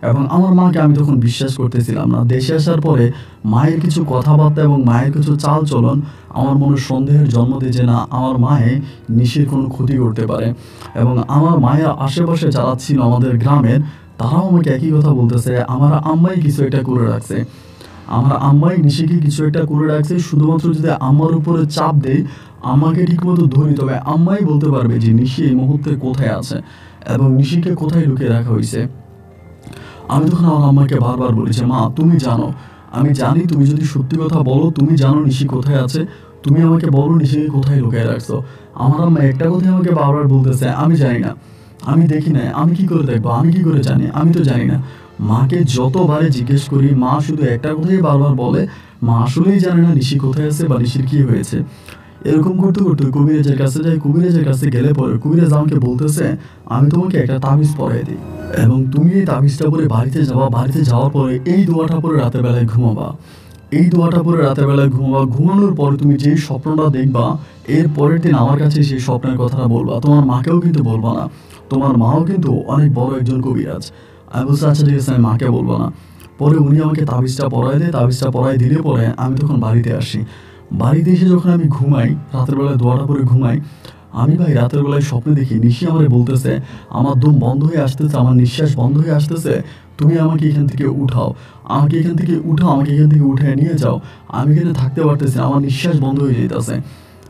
এবং আমার মাকে আমি তখন বিশ্বাস করতেছিলাম না। দেশে আসার পরে মায়ের কিছু কথাবার্তা এবং মায়ের কিছু চাল চলন আমার মনে সন্দেহের জন্ম দিয়ে যে না, আমার মায়ে নিশির কোনো ক্ষতি করতে পারে। এবং আমার মায়ের আশেপাশে যারা ছিল আমাদের গ্রামের, তারাও আমাকে একই কথা বলতেছে, আমার আম্মাই কিছু একটা করে রাখছে, আমার আম্মাই নিশিকে কিছু একটা করে রাখছে। শুধুমাত্র যদি আম্মার উপরে চাপ দেয়, আমাকে ঠিকমতো ধরি, তবে আম্মাই বলতে পারবে যে নিশি এই মুহূর্তে কোথায় আছে এবং নিশিকে কোথায় লুকিয়ে রাখা হয়েছে। আমি তখন আমার আম্মাকে বারবার বলেছি মা তুমি জানো, আমি জানি, তুমি যদি সত্যি কথা বলো, তুমি জানো নিশি কোথায় আছে, তুমি আমাকে বলো নিশিকে কোথায় লুকিয়ে রাখছো। আমার আম্মা একটা কথাই আমাকে বারবার বলতেছে আমি জানি না, আমি দেখি না, আমি কি করে দেখবো, আমি কি করে জানি, আমি তো জানি না। মাকে যতবারে জিজ্ঞেস করি, মা শুধু একটা কথাই বারবার বলে, মা আসলেই জানে না নিশি কোথায় আছে বা নিশির কি হয়েছে। এরকম করতে করতে কবিরাজের কাছে যাই, কবিরাজের কাছে গেলে পরে কবিরাজ আমাকে বলতেছে আমি তোমাকে একটা তাবিজ পরাই দিই, এবং তুমি এই তাবিজটা পরে বাড়িতে যাওয়া, বাড়িতে যাওয়ার পরে এই দোয়াটা পরে রাতের বেলায় ঘুমাবা, এই দোয়াটা পরে রাতের বেলায় ঘুমাবা, ঘুমানোর পরে তুমি যেই স্বপ্নটা দেখবা, এর পরের দিন আমার কাছে সেই স্বপ্নের কথাটা বলবা, তোমার মাকেও কিন্তু বলবা না, তোমার মাও কিন্তু অনেক বড় একজন কবিরাজ। আমি বলছি আচ্ছা ঠিক আছে, আমি মাকে বলবো না। পরে উনি আমাকে তাবিজটা পরাই দেয়, তাবিজটা পরাই দিলে পরে আমি তখন বাড়িতে আসি। বাড়িতে এসে যখন আমি ঘুমাই, রাতের বেলায় দোয়াটা পরে ঘুমাই, আমি ভাই রাতের বেলায় স্বপ্নে দেখি নিশি আমারে বলতেছে আমার দম বন্ধ হয়ে আসতেছে, আমার নিঃশ্বাস বন্ধ হয়ে আসতেছে, তুমি আমাকে এখান থেকে উঠাও, আমাকে এখান থেকে উঠাও, আমাকে এখান থেকে উঠে নিয়ে যাও, আমি এখানে থাকতে পারতেছি না, আমার নিঃশ্বাস বন্ধ হয়ে যেতেছে।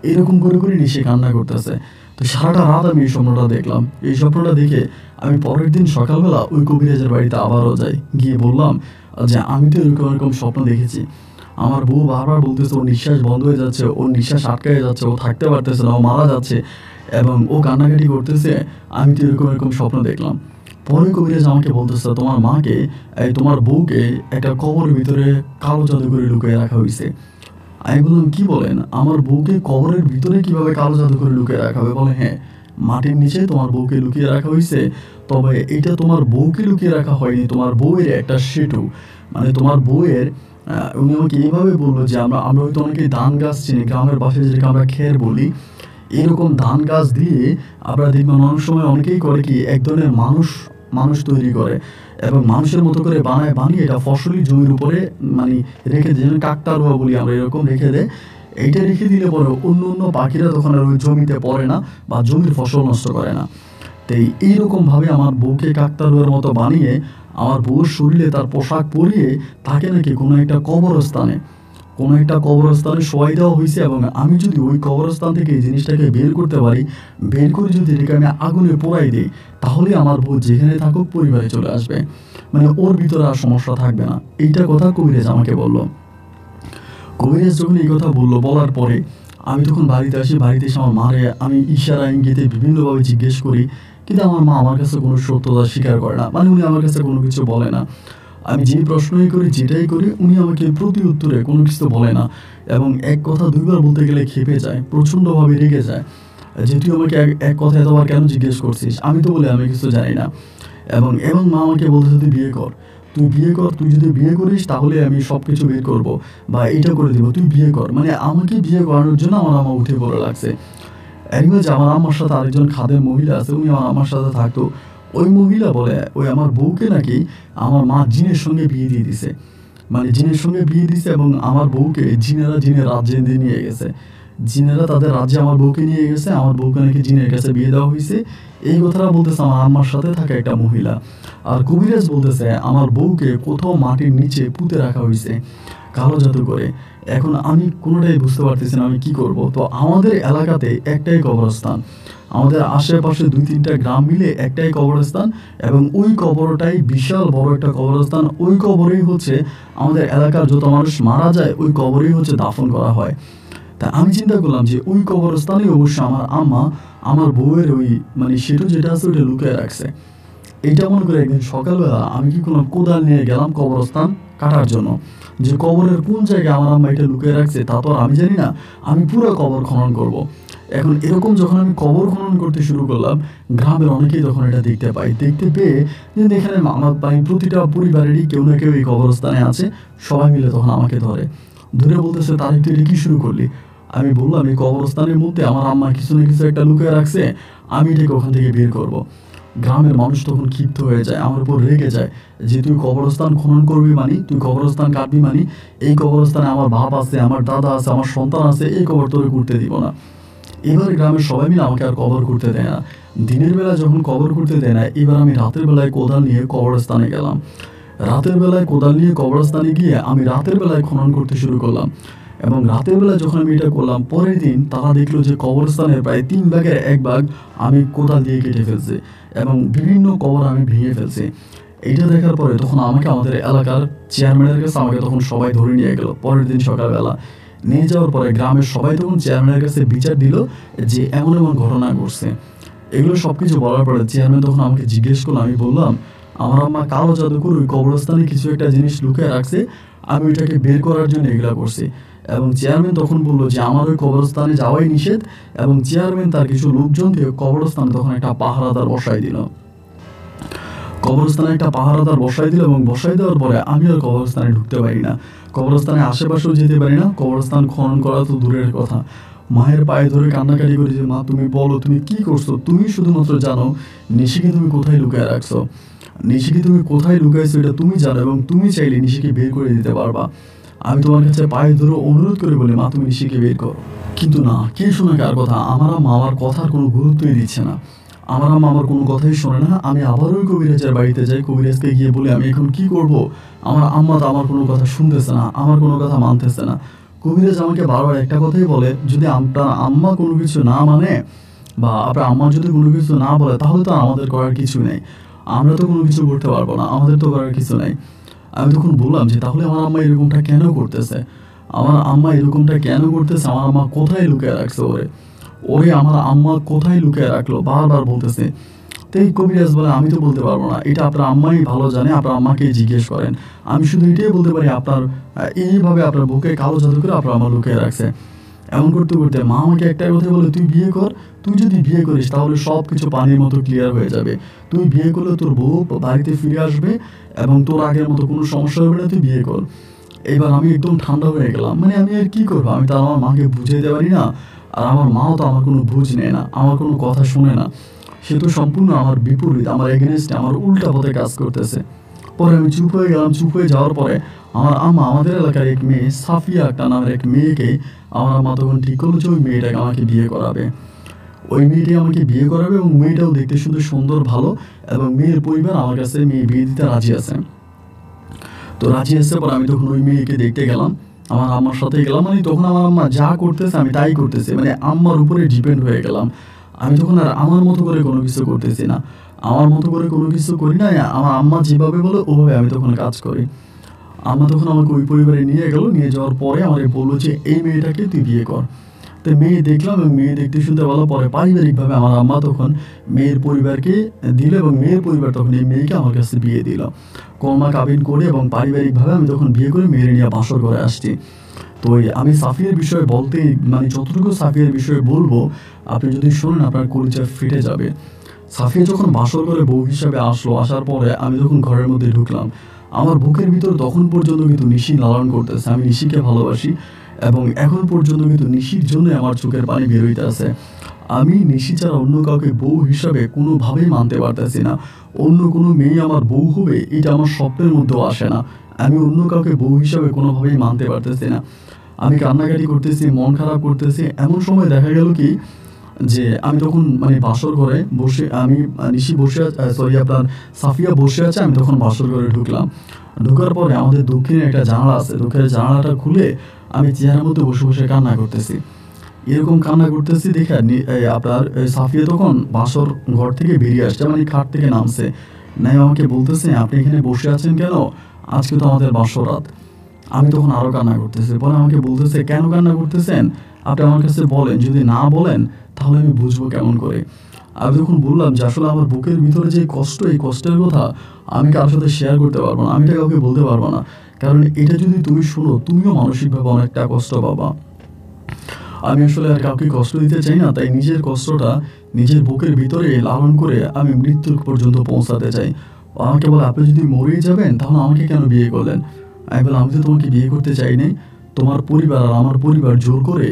এরকম করে করে নিশি কান্না করতেছে। তো সারাটা রাত আমি এই স্বপ্নটা দেখলাম। এই স্বপ্নটা দেখে আমি পরের দিন সকালবেলা ওই কবিরাজের বাড়িতে আবারও যাই, গিয়ে বললাম যে আমি তো এরকম এরকম স্বপ্ন দেখেছি। আমার বউ বারবার বলতেছে ওর নিঃশ্বাস বন্ধ হয়ে যাচ্ছে, ওর নিঃশ্বাস আটকে যাচ্ছে, ও থাকতে পারতেছে না, ও মারা যাচ্ছে, এবং ও কান্নাকাটি করতেছে, আমি তো এরকম এরকম স্বপ্ন দেখলাম। পরে কবিরাজ আমাকে বলতেছে তোমার মাকে, তোমার বউকে একটা কবরের ভিতরে কালো জাদু করে লুকিয়ে রাখা হয়েছে। আমি বললাম কি বলেন, আমার বউকে কবরের ভিতরে কিভাবে কালো জাদু করে লুকিয়ে রাখা হবে? বলে হ্যাঁ, মাটির নিচে তোমার বউকে লুকিয়ে রাখা হয়েছে, তবে এটা তোমার বউকে লুকিয়ে রাখা হয়নি, তোমার বউয়ের একটা সেটু, মানে তোমার বউয়ের উনি আমাকে এইভাবে বললো যে আমরা আমরা হয়তো অনেকেই ধান গাছ চিনি, গ্রামের বাসায় যেটাকে আমরা খের বলি, এরকম ধান গাছ দিয়ে আপনারা দেখবেন অনেক সময় অনেকেই করে কি এক ধরনের মানুষ মানুষ তৈরি করে এবং মানুষের মতো করে বানিয়ে এটা ফসলি জমির উপরে মানে রেখে দেয়, যেমন কাকতারুয়া বলি আমরা, এরকম রেখে দেয় এইটা রেখে দিলে পরে অন্য পাখিরা তখন আর ওই জমিতে পড়ে না বা জমির ফসল নষ্ট করে না। তো এইরকমভাবে আমার বউকে কাকতাড়ুয়ার মতো বানিয়ে আমার বউর শরীরে তার পোশাক পরিয়ে তাকে নাকি কোনো একটা কবরস্থানে শোয়াই দেওয়া হয়েছে। এবং আমি যদি ওই কবরস্থান থেকে এই জিনিসটাকে বের করতে পারি, বের করে যদি এটাকে আমি আগুনে পোড়াই দিই, তাহলে আমার বউ যেখানে থাকুক পরিবারে চলে আসবে, মানে ওর ভিতরে আর সমস্যা থাকবে না। এইটা কথা কবিরাজ আমাকে বলল। কবিরাজ যখন এই কথা বললো, বলার পরে আমি তখন বাড়িতে আসি। বাড়িতে এসে আমার মারে আমি ইশারা ইঙ্গিতে বিভিন্নভাবে জিজ্ঞেস করি, কিন্তু আমার মা আমার কাছে কোনো সত্যতা স্বীকার করে না, মানে উনি আমার কাছে কোনো কিছু বলে না। আমি যে প্রশ্নই করি, যেটাই করি, উনি আমাকে প্রতি উত্তরে কোনো কিছু বলে না। এবং এক কথা দুইবার বলতে গেলে ক্ষেপে যায়, প্রচণ্ডভাবে রেগে যায় যে তুই আমাকে এক কথা এতবার কেন জিজ্ঞেস করছিস। আমি তো বলি আমি কিছু জানি না। এবং মা আমাকে বলতেছে তুই বিয়ে কর, তুই যদি বিয়ে করিস তাহলে আমি সব কিছু বের করবো বা এটা করে দেবো, তুই বিয়ে কর। মানে আমাকে বিয়ে করানোর জন্য আমার আম্মা উঠে পড়ে লাগছে। একবার যে আমার আম্মার সাথে আরেকজন খাদের মহিলা আছে, উনি আমার আম্মার সাথে থাকতো। ওই মহিলা বলে ওই আমার বউকে নাকি আমার মা জিনের সঙ্গে বিয়ে দিয়ে দিছে, মানে জিনের সঙ্গে বিয়ে দিছে। এবং আমার বউকে জিনের রাজ্যে নিয়ে গেছে। জিনেরা তাদের রাজ্যে আমার বউকে নিয়ে গেছে, আমার বউকে নাকি জিনের কাছে বিয়ে দেওয়া হয়েছে। এই কথাটা বলতেছে আমার আম্মার সাথে থাকা একটা মহিলা। আর কবিরাজ বলতেছে আমার বউকে কোথাও মাটির নিচে পুঁতে রাখা হয়েছে কালো জাদু করে। এখন আমি কোনোটাই বুঝতে পারতেছি না আমি কি করব। তো আমাদের এলাকাতে একটাই কবরস্থান, আমাদের আশেপাশে 2-3টা গ্রাম মিলে একটাই কবরস্থান, এবং ওই কবরটাই বিশাল বড় একটা কবরস্থান। ওই কবরেই হচ্ছে আমাদের এলাকার যত মানুষ মারা যায়, ওই কবরেই হচ্ছে দাফন করা হয়। তা আমি চিন্তা করলাম যে ওই কবরস্থানে অবশ্য আমার আম্মা আমার বউয়ের ওই মানে সেটু যেটা আছে ওইটা লুকিয়ে রাখছে। এইটা মনে করে একদিন সকালবেলা আমি কি করলাম, কোদাল নিয়ে গেলাম কবরস্থান কাটার জন্য, যে কবরের কোন জায়গায় আমার আম্মা এটা লুকিয়ে রাখছে তা তো আর আমি জানি না, আমি পুরো কবর খনন করব। এখন এরকম যখন আমি কবর খনন করতে শুরু করলাম, গ্রামের অনেকেই তখন এটা দেখতে পেয়ে যে এখানে আমার প্রতিটা পরিবারেরই কেউ না কেউ এই কবরস্থানে আছে। সবাই মিলে তখন আমাকে ধরে বলতেছে তারিখ তুই এটা কি শুরু করলি। আমি বললাম এই কবরস্থানের মধ্যে আমার আম্মা কিছু না কিছু একটা লুকিয়ে রাখছে, আমি এটাকে ওখান থেকে বের করব। গ্রামের মানুষ তখন ক্ষিপ্ত হয়ে যায়, আমার উপর রেগে যায় যে তুই কবরস্থান খনন করবি মানে, তুই কবরস্থান কাটবি মানে, এই কবরস্থানে আমার বাপ আছে, আমার দাদা আছে, আমার সন্তান আছে, এই কবর তোরে করতে দিব না। এবার গ্রামের সবাই মিলে আমাকে আর কবর করতে দেয় না। দিনের বেলা যখন কবর করতে দেয় না, এবার আমি রাতের বেলায় কোদাল নিয়ে কবরস্থানে গেলাম। রাতের বেলায় কোদাল নিয়ে কবরস্থানে গিয়ে আমি রাতের বেলায় খনন করতে শুরু করলাম। এবং রাতের বেলা যখন আমি এটা করলাম, পরের দিন তারা দেখলো যে কবরস্থানের প্রায় 3 ভাগের 1 ভাগ আমি কোদাল দিয়ে কেটে ফেলছি এবং বিভিন্ন কবর আমি ভেঙে ফেলছি। এইটা দেখার পরে তখন আমাকে আমাদের এলাকার চেয়ারম্যানের কাছে আমাকে তখন সবাই ধরে নিয়ে গেল। পরের দিন সকালবেলা নিয়ে যাওয়ার পরে গ্রামের সবাই তখন চেয়ারম্যানের কাছে বিচার দিল যে এমন ঘটনা ঘটছে। এগুলো সব কিছু বলার পরে চেয়ারম্যান তখন আমাকে জিজ্ঞেস করলো, আমি বললাম আমার আম্মা কালো জাদুকর ওই কবরস্থানে কিছু একটা জিনিস লুকিয়ে রাখছে, আমি ওইটাকে বের করার জন্য এগুলা করছি। এবং চেয়ারম্যান তখন বললো যে আমার ওই কবরস্থানে যাওয়াই নিষেধ। এবং চেয়ারম্যান তার কিছু লোকজন দিয়ে কবরস্থানে তখন একটা পাহারাদার বসাই দিল। এবং বসাই দেওয়ার পরে আমি আর কবরস্থানে ঢুকতে পারি না, কবরস্থানে আশেপাশেও যেতে পারি না। কবরস্থান খনন করা তো দূরের কথা, মায়ের পায়ে ধরে কান্নাকাটি করি যে মা তুমি বলো তুমি কি করছো, তুমি শুধুমাত্র জানো নিশিকে তুমি কোথায় লুকিয়ে রাখছো, নিশিকে তুমি কোথায় লুকাইছো এটা তুমি জানো, এবং তুমি চাইলে নিশিকে বের করে দিতে পারবা। আমি তোমার কাছে পায়ে ধরে অনুরোধ করে বলি মা তুমি নিশিকে বের করো। কিন্তু না, কে শোনে কার কথা, আমার আম্মা আমার কথার কোনো গুরুত্বই দিচ্ছে না, আমার আম্মা আমার কোনো কথাই শোনে না। আমি আবারও কবিরাজের বাড়িতে যাই, কবিরাজকে গিয়ে বলি আমি এখন কি করব, আমার আম্মা তো আমার কোনো কথা শুনতেছে না, আমার কোনো কথা মানতেছে না। কবিরাজ আমাকে বারবার একটা কথাই বলে, যদি আপনার আম্মা কোনো কিছু না মানে বা আপনার আম্মা যদি কোনো কিছু না বলে তাহলে তো আমাদের করার কিছু নেই, আমরা তো কোনো কিছু করতে পারবো না, আমাদের তো করার কিছু নেই। আমি তখন বললাম যে তাহলে আমার আম্মা এরকমটা কেন করতেছে, আমার আম্মা কোথায় লুকিয়ে রাখছে ওরে আমার আম্মা কোথায় লুকিয়ে রাখলো, বারবার বলতেছে। তো এই কবিরাজ বলে আমি তো বলতে পারবো না, এটা আপনার আম্মাই ভালো জানে, আপনার আম্মাকেই জিজ্ঞেস করেন। আমি শুধু এটাই বলতে পারি আপনার এইভাবে আপনার বুকে কালো জাদু করে আপনার আম্মা লুকিয়ে রাখছে। এমন করতে করতে মা আমাকে একটা কথা বলে, তুই বিয়ে কর, তুই যদি বিয়ে করিস তাহলে সব কিছু পানির মতো ক্লিয়ার হয়ে যাবে, তুই বিয়ে করলে তোর বউ বাড়িতে ফিরে আসবে এবং তোর আগের মতো কোনো সমস্যা হবে না, তুই বিয়ে কর। এবার আমি একদম ঠান্ডা হয়ে গেলাম, মানে আমি আর কি করবো, আমি তো আমার মাকে বুঝাইতে পারি না, আর আমার মাও তো আমার কোনো বুঝ নেয় না, আমার কোনো কথা শুনে না, সে তো সম্পূর্ণ আমার বিপরীত, আমার এগেনস্টে, আমার উল্টা পথে কাজ করতেছে। পরে আমি চুপ হয়ে গেলাম। চুপ হয়ে যাওয়ার পরে আমার আম্মা আমাদের এলাকার এক মেয়ে সাফিয়া একটা নামের এক মেয়েকে আমার আম্মা তখন ঠিক করলো যে ওই মেয়েটাকে আমাকে বিয়ে করাবে। ওই মেয়েটি আমাকে বিয়ে করাবে এবং মেয়েটাও দেখতে শুনতে সুন্দর, ভালো, এবং মেয়ের পরিবার আমার কাছে মেয়ে বিয়ে দিতে রাজি আছে। তো রাজি আসছে পরে আমি তখন ওই মেয়েকে দেখতে গেলাম, আমার আম্মার সাথে গেলাম। মানে তখন আমার আম্মা যা করতেছে আমি তাই করতেছি, মানে আম্মার উপরে ডিপেন্ড হয়ে গেলাম। আমি তখন আর আমার মতো করে কোনো কিছু করতেছি না, আমার মতো করে কোনো কিছু করি না। আমার আম্মা যেভাবে বলে ওভাবে আমি তখন কাজ করি। আম্মা তখন আমাকে ওই পরিবারে নিয়ে গেল। নিয়ে যাওয়ার পরে আমাকে বললো যে এই মেয়েটাকে তুই বিয়ে কর। তো মেয়ে দেখলাম এবং মেয়ে দেখতে শুনতে ভালো। পরে পারিবারিকভাবে আমার আম্মা তখন মেয়ের পরিবারকে দিল এবং মেয়ের পরিবার তখন এই মেয়েকে আমার কাছে বিয়ে দিল। কলমা কাবিন করে এবং পারিবারিকভাবে আমি তখন বিয়ে করে মেয়ের নিয়ে বাসর করে আসছি। তো আমি সাফিয়ার বিষয়ে বলতে, মানে যতটুকু সাফিয়ার বিষয়ে বলবো আপনি যদি শুনেন আপনার কলিজা ফেটে যাবে। সাফিয়া যখন বাসর করে বউ হিসাবে আসলো, আসার পরে আমি যখন ঘরের মধ্যে ঢুকলাম, আমার বুকের ভিতর তখন পর্যন্ত কিন্তু নিশি লালন করতেছে। আমি নিশিকে ভালোবাসি এবং এখন পর্যন্ত কিন্তু নিশির জন্য আমার চোখের পানি বের হইতে আছে। আমি নিশি ছাড়া অন্য কাউকে বউ হিসাবে কোনোভাবেই মানতে পারতেছি না। অন্য কোনো মেয়ে আমার বউ হবে এটা আমার স্বপ্নের মধ্যেও আসে না। আমি অন্য কাউকে বউ হিসাবে কোনোভাবেই মানতে পারতেছি না। আমি কান্নাকাটি করতেছি, মন খারাপ করতেছি। এমন সময় দেখা গেল কি যে আমি তখন মানে বাসর ঘরে বসে, আমি নিশি বসে সরি আপনার সাফিয়া বসে আছে, আমি তখন বাসর ঘরে ঢুকলাম। ঢোকার পরে আমাদের দক্ষিণে একটা জানালা আছে, দক্ষিণের জানালাটা খুলে আমি চেয়ারের মধ্যে বসে বসে কান্না করতেছি। এরকম কান্না করতেছি দেখে আপনার সাফিয়া তখন বাসর ঘর থেকে বেরিয়ে আসছে, মানে খাট থেকে নামছে। নাই আমাকে বলতেছে আপনি এখানে বসে আছেন কেন, আজকে তো আমাদের বাসর রাত। আমি তখন আরও কান্না করতেছি। পরে আমাকে বলতেছে কেন কান্না করতেছেন, আপনি আমার কাছে বলেন, যদি না বলেন তাহলে আমি বুঝবো কেমন করে। আমি তখন বললাম যে আসলে আমার বুকের ভিতরে যে কষ্ট, এই কষ্টের কথা আমি কারোর সাথে শেয়ার করতে পারবো না, আমি এটা কাউকে বলতে পারবো না। কারণ এটা যদি তুমি শুনো তুমিও মানসিকভাবে অনেকটা কষ্ট পাবা। আমি আসলে আর কাউকে কষ্ট দিতে চাই না, তাই নিজের কষ্টটা নিজের বুকের ভিতরে লালন করে আমি মৃত্যুর পর্যন্ত পৌঁছাতে চাই। আমাকে বলে আপনি যদি মরেই যাবেন তাহলে আমাকে কেন বিয়ে করলেন। আমি বলে আমি তো তোমাকে বিয়ে করতে চাই নাই, তোমার পরিবার আর আমার পরিবার জোর করে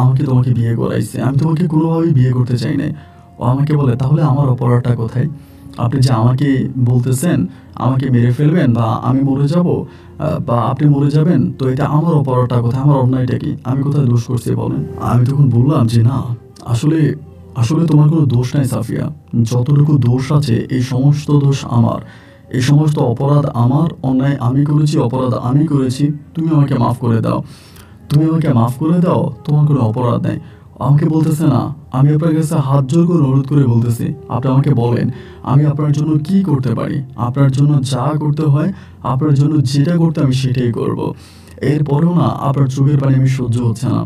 আমাকে তোমাকে বিয়ে করাইছে, আমি তোমাকে কোনোভাবেই বিয়ে করতে চাই নাই। ও আমাকে বলে তাহলে আমার অপরাধটা কোথায়, আপনি যে আমাকে বলতেছেন আমাকে মেরে ফেলবেন বা আমি মরে যাব বা আপনি মরে যাবেন, তো এটা আমার অপরাধটা কোথায়, আমার অন্যায়টা কি, আমি কোথায় দোষ করছি বলেন। আমি তখন বললাম যে না, আসলে আসলে তোমার কোনো দোষ নাই সাফিয়া, যতটুকু দোষ আছে এই সমস্ত দোষ আমার, এই সমস্ত অপরাধ আমার, অন্যায় আমি করেছি, অপরাধ আমি করেছি, তুমি আমাকে মাফ করে দাও, তুমি আমাকে মাফ করে দাও, তোমার কোনো অপরাধ নেই। আমাকে বলতেছে না, আমি আপনার কাছে হাত জোর করে অনুরোধ করে বলতেছি আপনি আমাকে বলেন আমি আপনার জন্য কি করতে পারি, আপনার জন্য যা করতে হয়, আপনার জন্য যেটা করতে আমি সেটাই করব। এরপরেও না আপনার চোখের পানি আমি সহ্য হচ্ছে না।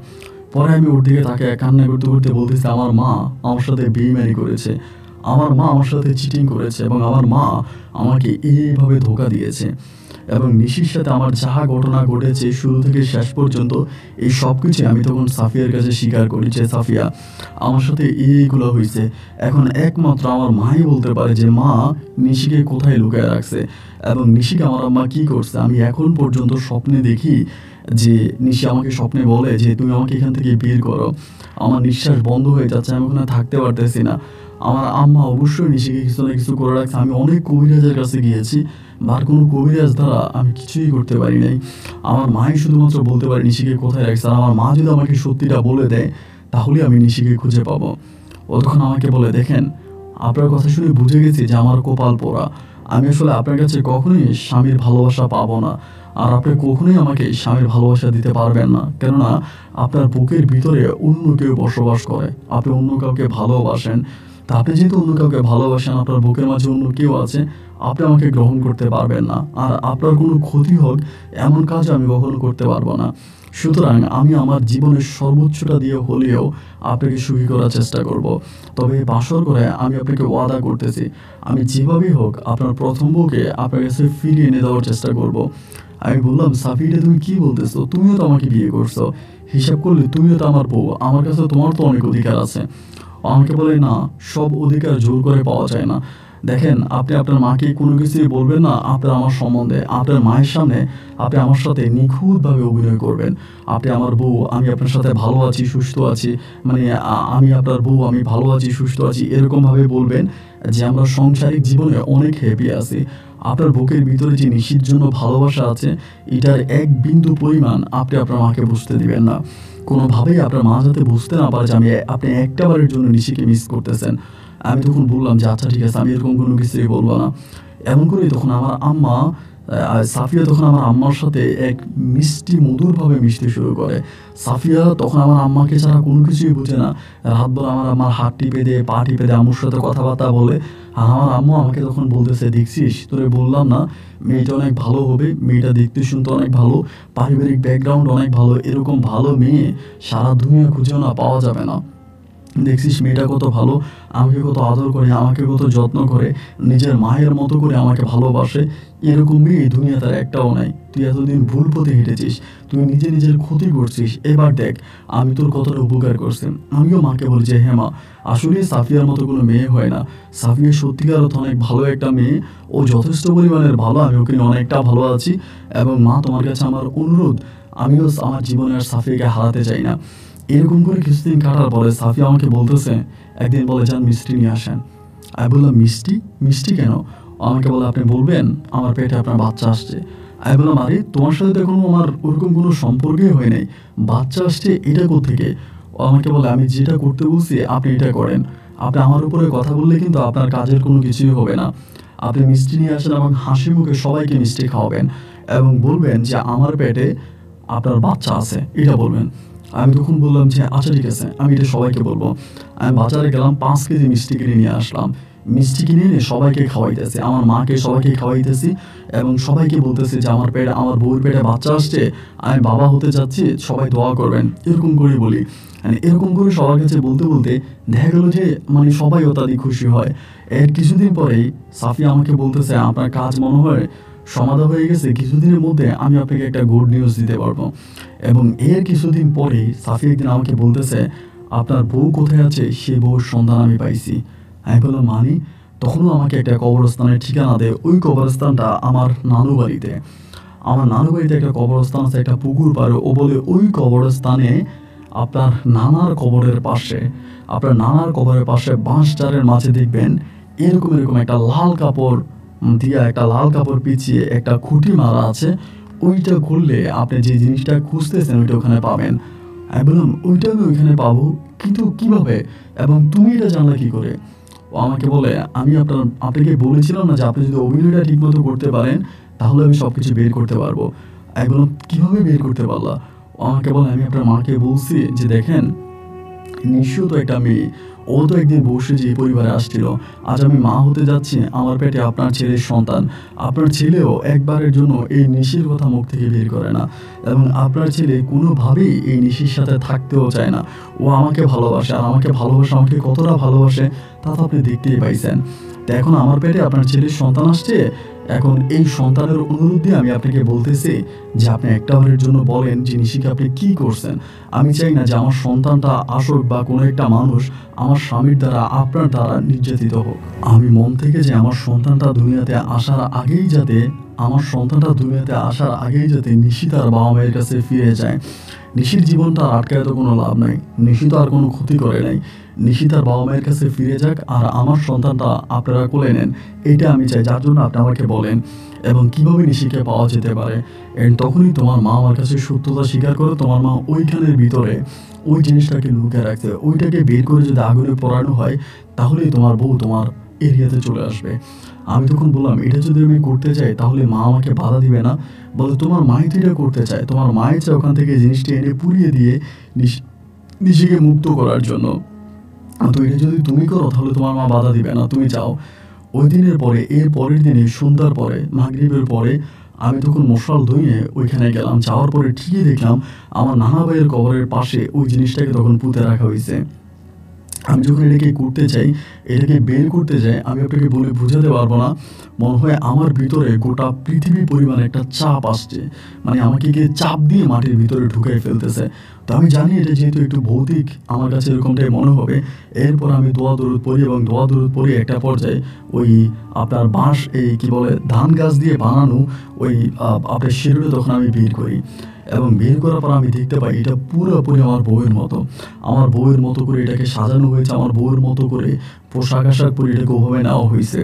পরে আমি ওর দিকে তাকে কান্না করতে করতে বলতেছি আমার মা আমার সাথে বেইমানি করেছে, আমার মা আমার সাথে চিটিং করেছে এবং আমার মা আমাকে এইভাবে ধোঁকা দিয়েছে। এবং নিশির সাথে আমার যাহা ঘটনা ঘটেছে শুরু থেকে শেষ পর্যন্ত এই সব কিছু আমি তখন সাফিয়ার কাছে স্বীকার করি যে সাফিয়া আমার সাথে এইগুলো হয়েছে। এখন একমাত্র আমার মাই বলতে পারে যে মা নিশিকে কোথায় লুকায় রাখছে এবং নিশিকে আমার আম্মা কী করছে। আমি এখন পর্যন্ত স্বপ্নে দেখি যে নিশি আমাকে স্বপ্নে বলে যে তুমি আমাকে এখান থেকে বের করো, আমার নিঃশ্বাস বন্ধ হয়ে যাচ্ছে, আমি ওখানে থাকতে পারতেছি না। আমার আম্মা অবশ্যই নিশিকে কিছু না কিছু করে রাখছে। আমি অনেক কবিরাজের কাছে গিয়েছি, আর কোনো কবিরাজ দ্বারা আমি কিছুই করতে পারি নাই। আমার মাই শুধুমাত্র বলতে পারে নিশিকে কোথায় রাখছে, আর আমার মা যদি আমাকে সত্যিটা বলে দেয় তাহলে আমি নিশিকে খুঁজে পাবো। ও তখন আমাকে বলে দেখেন আপনার কথা শুনে বুঝে গেছি যে আমার কপাল পোড়া, আমি আসলে আপনার কাছে কখনোই স্বামীর ভালোবাসা পাবো না, আর আপনি কখনোই আমাকে স্বামীর ভালোবাসা দিতে পারবেন না, কেননা আপনার বুকের ভিতরে অন্য কেউ বসবাস করে, আপনি অন্য কাউকে ভালোবাসেন। তা আপনি যেহেতু অন্য কাউকে ভালোবাসেন, আপনার বুকের মাঝে অন্য কেউ আছে, আপনি আমাকে গ্রহণ করতে পারবেন না, আর আপনার কোনো ক্ষতি হোক এমন কাজ আমি কখনো করতে পারবো না। সুতরাং আমি আমার জীবনের সর্বোচ্চটা দিয়ে হলেও আপনাকে সুখী করার চেষ্টা করব। তবে বাসর করে আমি আপনাকে ওয়াদা করতেছি আমি যেভাবেই হোক আপনার প্রথম বউকে আপনার কাছে ফিরিয়ে এনে দেওয়ার চেষ্টা করব। আমি বললাম সাফিটা তুমি কি বলতেছো, তুমিও তো আমাকে বিয়ে করছো, হিসাব করলে তুমিও তো আমার বউ, আমার কাছে তোমার তো অনেক অধিকার আছে। আমাকে বলে না, সব অধিকার জোর করে পাওয়া যায় না। দেখেন আপনি আপনার মাকে কোনো কিছুই বলবেন না আপনার আমার সম্বন্ধে, আপনার মায়ের সামনে আপনি আমার সাথে নিখুঁতভাবে অভিনয় করবেন, আপনি আমার বউ, আমি আপনার সাথে ভালো আছি সুস্থ আছি, মানে আমি আপনার বউ, আমি ভালো আছি সুস্থ আছি, এরকমভাবে বলবেন যে আমরা সাংসারিক জীবনে অনেক হ্যাপি আছি। আপনার বুকের ভিতরে যে নিশির জন্য ভালোবাসা আছে, এটার এক বিন্দু পরিমাণ আপনি আপনার মাকে বুঝতে দিবেন না। কোনোভাবেই আপনার মা যাতে বুঝতে না পারে যে আপনি একটা বারের জন্য নিশিকে মিস করতেছেন। আমি তখন বললাম যে আচ্ছা ঠিক আছে, আমি এরকম কোনো কিছুই বলবো না। এমন করেই তখন আমার আম্মা সাফিয়া তখন আমার আম্মার সাথে এক মিষ্টি মধুরভাবে মিশতে শুরু করে। সাফিয়া তখন আমার আম্মাকে ছাড়া কোনো কিছুই বোঝে না। রাতভর আমার আম্মার হাত টিপে দিয়ে পা টিপে দিয়ে আম্মুর সাথে কথাবার্তা বলে। আর আমার আম্মু আমাকে তখন বলতেছে, দেখছিস তোরে বললাম না মেয়েটা অনেক ভালো হবে, মেয়েটা দেখতে শুনতে অনেক ভালো, পারিবারিক ব্যাকগ্রাউন্ড অনেক ভালো, এরকম ভালো মেয়ে সারা দুনিয়া খুঁজেও না পাওয়া যাবে না। দেখছিস মেয়েটা কত ভালো, আমাকে কত আদর করে, আমাকে কত যত্ন করে, নিজের মায়ের মতো করে আমাকে ভালোবাসে। এরকম মেয়ে দুনিয়াতে আর একটাও নাই। তুই এতদিন ভুল পথে হেঁটেছিস, তুই নিজে নিজের ক্ষতি করছিস। এবার দেখ আমি তোর কতটা উপকার করছি। আমিও মাকে বলি যে হ্যাঁ মা, আসলে সাফিয়ার মতো কোনো মেয়ে হয় না। সাফিয়া সত্যিকার অর্থে অনেক ভালো একটা মেয়ে, ও যথেষ্ট পরিমাণের ভালো, আমি ওকে নিয়ে অনেকটা ভালো আছি। এবং মা তোমার কাছে আমার অনুরোধ, আমিও আমার জীবনে আর সাফিয়াকে হারাতে চাই না। এরকম করে কিছুদিন কাটার পরে সাফিয়া আমাকে বলতেছে, একদিন বলে যান মিষ্টি নিয়ে আসেন। আমি বললাম মিষ্টি? মিষ্টি কেন? আমাকে বলে আপনি বলবেন আমার পেটে আপনার বাচ্চা আসছে। আমি বললাম আরে তোমার সাথে তো এখনো আমার ওরকম কোনো সম্পর্কই হয় নাই, বাচ্চা আসছে এটা কোত্থেকে? ও আমাকে বলে আমি যেটা করতে বলছি আপনি এটা করেন। আপনি আমার উপরে কথা বললে কিন্তু আপনার কাজের কোনো কিছুই হবে না। আপনি মিষ্টি নিয়ে আসেন এবং হাসি মুখে সবাইকে মিষ্টি খাওয়াবেন এবং বলবেন যে আমার পেটে আপনার বাচ্চা আছে, এটা বলবেন। আমি তখন বললাম যে আচ্ছা ঠিক আছে, আমি এটা সবাইকে বলবো। আমি বাজারে গেলাম, 5 কেজি মিষ্টি কিনে নিয়ে আসলাম। মিষ্টি কিনে এনে সবাইকে খাওয়াইতেছি, আমার মাকে সবাইকে খাওয়াইতেছি এবং সবাইকে বলতেছি যে আমার বউয়ের পেটে বাচ্চা আসছে, আমি বাবা হতে যাচ্ছি, সবাই দোয়া করবেন, এরকম করে বলি। এরকম করে সবার কাছে বলতে বলতে দেখা গেল যে সবাই অত্যাধিক খুশি হয়। এর কিছুদিন পরেই সাফিয়া আমাকে বলতেছে আপনার কাজ মনে হয় সমাধা হয়ে গেছে, কিছুদিনের মধ্যে আমি আপনাকে একটা গুড নিউজ দিতে পারবো। এবং এর কিছুদিন পরে সাফি একদিন আমাকে বলতেছে আপনার বউ কোথায় আছে, সে বউর সন্ধান আমি পাইছি। আমি বললাম মানে? তখনও আমাকে একটা কবরস্থানের ঠিকানা দেয়। ওই কবরস্থানটা আমার নানু বাড়িতে। আমার নানু বাড়িতে একটা কবরস্থান আছে, একটা পুকুর পাড়ে। ও বলে ওই কবরস্থানে আপনার নানার কবরের পাশে বাঁশ চারের মাঝে দেখবেন এরকম এরকম একটা লাল কাপড় দিয়ে, একটা লাল কাপড় পিছিয়ে একটা খুঁটি মারা আছে। ওইটা করলে আপনি যে জিনিসটা খুঁজতেছেন ওইটা ওখানে পাবেন। আমি বললাম ওইটা আমি ওইখানে পাবো, কিন্তু কিভাবে এবং তুমি এটা জানলা কি করে? ও আমাকে বলে আমি আপনাকে বলেছিলাম না যে আপনি যদি অভিনয়টা ঠিকমতো করতে পারেন তাহলে আমি সব কিছু বের করতে পারবো। আমি বললাম কীভাবে বের করতে পারলা? ও আমাকে বলে আমি আপনার মাকে বলছি যে দেখেন নিশ্চয় তো একটা মেয়ে, ও তো একদিন বসে যে পরিবারে আসছিল, আজ আমি মা হতে যাচ্ছি, আমার পেটে আপনার ছেলের সন্তান। আপনার ছেলেও একবারের জন্য এই নিশির কথা মুখ থেকে বের করে না এবং আপনার ছেলে কোনোভাবেই এই নিশির সাথে থাকতেও চায় না। ও আমাকে ভালোবাসে, আর আমাকে কতটা ভালোবাসে তা তো আপনি দেখতেই পাইছেন। তো এখন আমার পেটে আপনার ছেলের সন্তান আসছে, এখন এই সন্তানের অনুরোধ দিয়ে আমি আপনাকে বলতেছি যে আপনি একটা বারের জন্য বলেন যে নিশিকে আপনি কী করছেন। আমি চাই না যে আমার সন্তানটা আসুক বা কোনো একটা মানুষ আমার স্বামীর দ্বারা আপনার দ্বারা নির্যাতিত হোক। আমি মন থেকে যে আমার সন্তানটা দুনিয়াতে আসার আগেই যাতে নিশি তার বাবা মায়ের কাছে ফিরে যায়। নিশির জীবনটা আটকায় তো কোনো লাভ নাই, নিশি তো আর কোনো ক্ষতি করে নাই। নিশি তার বাবা মায়ের কাছে ফিরে যাক আর আমার সন্তানটা আপনারা কোলে নেন, এটা আমি চাই। যার জন্য আপনি আমাকে বলেন এবং কীভাবে নিশিকে পাওয়া যেতে পারে। এন্ড তখনই তোমার মা আমার কাছে সত্যতা স্বীকার করে, তোমার মা ওইখানের ভিতরে ওই জিনিসটাকে লুকিয়ে রাখছে, ওইটাকে বের করে যদি আগুনে পোড়ানো হয় তাহলেই তোমার বউ তোমার এরিয়াতে চলে আসবে। আমি তখন বললাম এটা যদি আমি করতে চাই তাহলে মা আমাকে বাধা দিবে না? বলে তোমার মাই তো এটা করতে চায়, তোমার মায়ের চায় ওখান থেকে জিনিসটা এনে পুড়িয়ে দিয়ে নিশিকে মুক্ত করার জন্য। তো এটা যদি তুমি করো তাহলে তোমার মা বাধা দিবে না, তুমি যাও। ওই দিনের পরে এর পরের দিনে সন্ধ্যার পরে মাগরিবের পরে আমি তখন মশাল ধুয়ে ওইখানে গেলাম। যাওয়ার পরে ঠিকই দেখলাম আমার নানা ভাইয়ের কবরের পাশে ওই জিনিসটাকে তখন পুঁতে রাখা হয়েছে। আমি যখন এটাকে বের করতে যাই, আমি আপনাকে বলে বোঝাতে পারবো না। মনে হয় আমার ভিতরে গোটা পৃথিবী পরিমাণ একটা চাপ আসছে, আমাকে গিয়ে চাপ দিয়ে মাটির ভিতরে ঢুকাই ফেলতেছে। তো আমি জানি এটা যেহেতু একটু ভৌতিক, আমার কাছে এরকমটাই মনে হবে। এরপর আমি দোয়া দরুদ পড়ি একটা পর্যায়ে ওই আপনার বাঁশ ধান গাছ দিয়ে বানানো ওই আপনার শিরুরে তখন আমি বের করি। এবং বের করার পর আমি দেখতে পাই এটা পুরোপুরি আমার বউয়ের মতো। আমার বউয়ের মতো করে এটাকে সাজানো হয়েছে, আমার বউয়ের মতো করে পোশাক আশাক পরে এটাকে ওভাবে নেওয়া হয়েছে।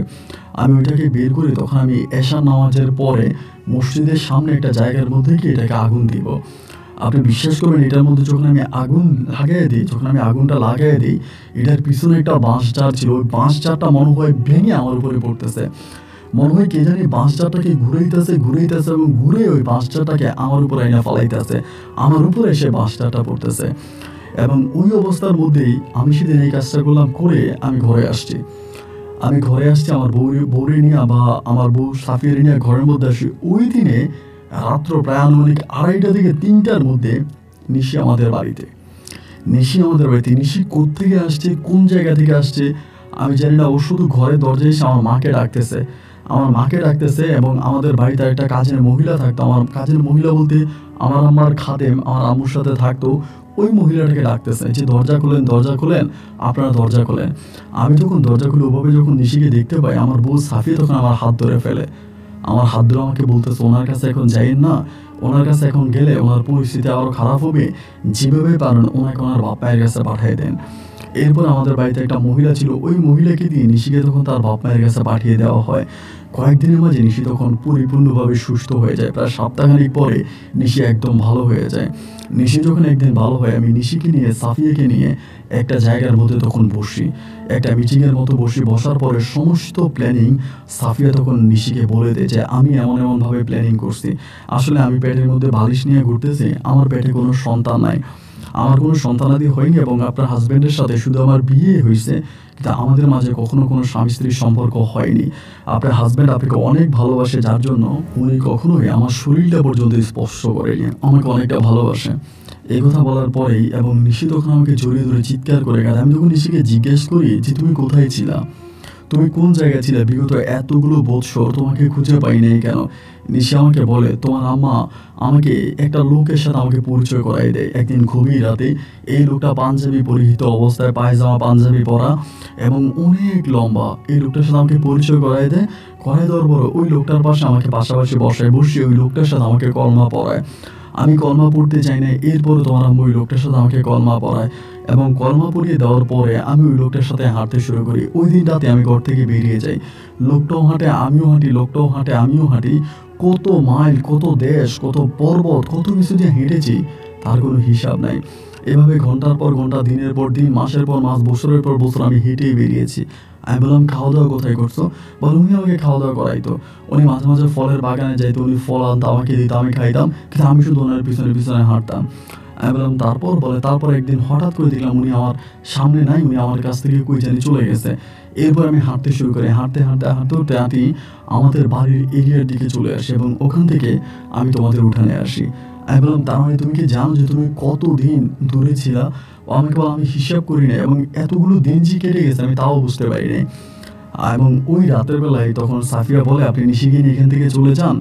আমি ওইটাকে বের করি, তখন আমি এশা নামাজের পরে মসজিদের সামনে একটা জায়গার মধ্যে গিয়ে এটাকে আগুন দিব। আপনি বিশ্বাস করবেন, এটার মধ্যে যখন আমি আগুন লাগাই দিই, যখন আমি আগুনটা লাগাই দিই, এটার পিছনে একটা বাঁশ ঝাড় ছিল, ওই বাঁশ ঝাড়টা মনে হয় ভেঙে আমার উপরে পড়তেছে। মনে হয় কে জানি বাঁশ ঝাড়টাকে ঘুরাইতেছে এবং ঘুরে ওই বাঁশ ঝাড়টাকে আমার উপরে এনে ফালাইতেছে, আমার উপরে এসে বাঁশ ঝাড়টা পড়তেছে। এবং ওই অবস্থার মধ্যেই আমি সেদিন এই কাজটা করলাম, করে আমি ঘরে আসছি। আমার বউরে নিয়ে বা আমার বউ সাফিয়ারে নিয়ে ঘরের মধ্যে আসি। ওই দিনে রাত্র প্রায় আনুমানিক 2:30 থেকে 3টার মধ্যে নিশি আমাদের বাড়িতে। নিশি কোত্থেকে আসছে, কোন জায়গা থেকে আসছে আমি জানি না। ও শুধু ঘরে দরজায় এসে আমার মাকে ডাকতেছে এবং আমাদের বাড়িতে একটা কাজের মহিলা থাকতো। আমার কাজের মহিলা বলতে আমার আম্মার খাদেম, আমার আম্মুর সাথে থাকতো। ওই মহিলাটাকে ডাকতেছে যে দরজা খোলেন, আপনারা দরজা খোলেন। আমি যখন দরজা খুলে ওভাবে যখন নিশিকে দেখতে পাই, আমার বউ সাফিয়া তখন আমার হাত ধরে ফেলে। আমার হাত ধরে আমাকে বলতেছে, ওনার কাছে এখন যাইয়েন না, ওনার কাছে এখন গেলে ওনার পরিস্থিতি আরও খারাপ হবে, যেভাবে পারেন ওনাকে ওনার বাপ মায়ের কাছে পাঠিয়ে দেন। এরপর আমাদের বাড়িতে একটা মহিলা ছিল, ওই মহিলাকে দিয়ে নিশিকে তখন তার বাপ মায়ের কাছে পাঠিয়ে দেওয়া হয়। কয়েকদিনের মাঝে নিশি তখন পরিপূর্ণভাবে সুস্থ হয়ে যায়। প্রায় সপ্তাহখানিক পরে নিশি একদম ভালো হয়ে যায়। নিশি যখন একদিন ভালো হয়, আমি নিশিকে নিয়ে সাফিয়াকে নিয়ে একটা জায়গার মধ্যে তখন বসি, একটা মিটিংয়ের মতো বসার পরে সমস্ত প্ল্যানিং সাফিয়া তখন নিশিকে বলে দেয় যে আমি এমনভাবে প্ল্যানিং করছি। আসলে আমি পেটের মধ্যে বালিশ নিয়ে ঘুরতেছি, আমার পেটে কোনো সন্তান নাই, আমার কোনো সন্তানাদি হয়নি এবং আপনার হাজব্যান্ডের সাথে শুধু আমার বিয়ে হয়েছে, কিন্তু আমাদের মাঝে কখনো কোনো স্বামী স্ত্রীর সম্পর্ক হয়নি। আপনার হাজব্যান্ড আপনাকে অনেক ভালোবাসে, যার জন্য উনি কখনোই আমার শরীরটা পর্যন্ত স্পর্শ করেনি, আমাকে অনেকটা ভালোবাসে। এই কথা বলার পরেই এবং নিশি তখন আমাকে জড়িয়ে ধরে চিৎকার করে কাঁদে। আমি তখন নিশিকে জিজ্ঞেস করি যে তুমি কোথায় ছিলা, তুমি কোন জায়গায় ছিলে, বিগত এতগুলো বৎসর তোমাকে খুঁজে পাই নাই কেন? নিশি আমাকে বলে, তোমার আম্মা আমাকে একটা লোকের সাথে আমাকে পরিচয় করাই দেয় একদিন গভীর রাতে। এই লোকটা পাঞ্জাবি পরিহিত অবস্থায়, পায়জামা পাঞ্জাবি পরা এবং অনেক লম্বা। এই লোকটার সাথে আমাকে পরিচয় করাই দেওয়ার পর ওই লোকটার পাশে আমাকে পাশাপাশি বসিয়ে ওই লোকটার সাথে আমাকে কলমা পড়ায়। আমি কলমা পড়তে চাই না, এরপরে তোমার আম্মু ওই লোকটার সাথে আমাকে কলমা পড়ায় এবং কলমা পড়িয়ে দেওয়ার পরে আমি ওই লোকটার সাথে হাঁটতে শুরু করি। ওই দিন রাতে আমি ঘর থেকে বেরিয়ে যাই, লোকটাও হাঁটে আমিও হাঁটি, লোকটাও হাঁটে আমিও হাঁটি। কত মাইল, কত দেশ, কত পর্বত, কত কিছু যে হেঁটেছি তার কোনো হিসাব নাই। এভাবে ঘন্টার পর ঘন্টা, দিনের পর দিন, মাসের পর মাস, বছরের পর বছর আমি হেঁটেই বেরিয়েছি। আমি বললাম খাওয়া দাওয়া কোথায় করছো? বল উনি আমাকে খাওয়া দাওয়া করাইতো। উনি মাঝে মাঝে ফলের বাগানে যাইতো, উনি ফল আনতো আমাকে দিত, আমি খাইতাম, কিন্তু আমি শুধু ওনার পিছনে হাঁটতাম। আমি বললাম তারপর? বলে তারপর একদিন হঠাৎ করে দেখলাম উনি আমার সামনে নাই, উনি আমার কাছ থেকে কই জানি চলে গেছে। এরপর আমি হাঁটতে শুরু করি, হাঁটতে আমাদের বাড়ির এরিয়ার দিকে চলে আসি এবং ওখান থেকে আমি তোমাদের উঠানে আসি। আমি বললাম তার মানে তুমি কি জানো যে তুমি কতদিন দূরে ছিলা? আমাকে বলো আমি হিসাব করি না এবং এতগুলো দিন যে কেটে গেছে আমি তাও বুঝতে পারি নাই। এবং ওই রাতের বেলায় তখন সাফিয়া বলে, আপনি নিশিকে নিয়ে এখান থেকে চলে যান,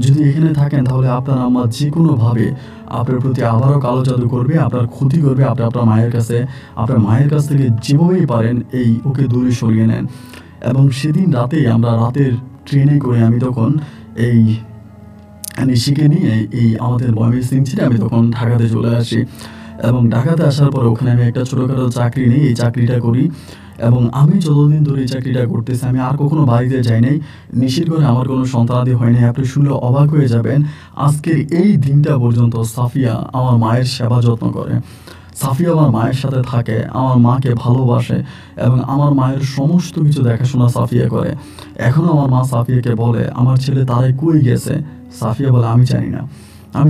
যদি এখানে থাকেন তাহলে আপনার আম্মা যে কোনোভাবে আপনার প্রতি আবারও কালো জাদু করবে, আপনার ক্ষতি করবে। আপনি আপনার মায়ের কাছ থেকে যেভাবেই পারেন ওকে দূরে সরিয়ে নেন। এবং সেদিন রাতেই আমরা রাতের ট্রেনে করে আমি তখন এই নিশিকে নিয়ে আমাদের ময়মনসিংহ ছেড়ে আমি তখন ঢাকাতে চলে আসি। এবং ঢাকাতে আসার পর ওখানে আমি একটা ছোটোখাটো চাকরি নিই, এই চাকরিটা করি। এবং আমি যতদিন ধরে এই চাকরিটা করতেছি আমি আর কখনো বাড়িতে যাই নাই। নিশির ঘরে আমার কোনো সন্তানাদি হয়নি। আপনি শুনলে অবাক হয়ে যাবেন, আজকের এই দিনটা পর্যন্ত সাফিয়া আমার মায়ের সেবা যত্ন করে, সাফিয়া আমার মায়ের সাথে থাকে, আমার মাকে ভালোবাসে এবং আমার মায়ের সমস্ত কিছু দেখাশোনা সাফিয়া করে। এখনও আমার মা সাফিয়াকে বলে, আমার ছেলে তারে কই গেছে? সাফিয়া বলে, আমি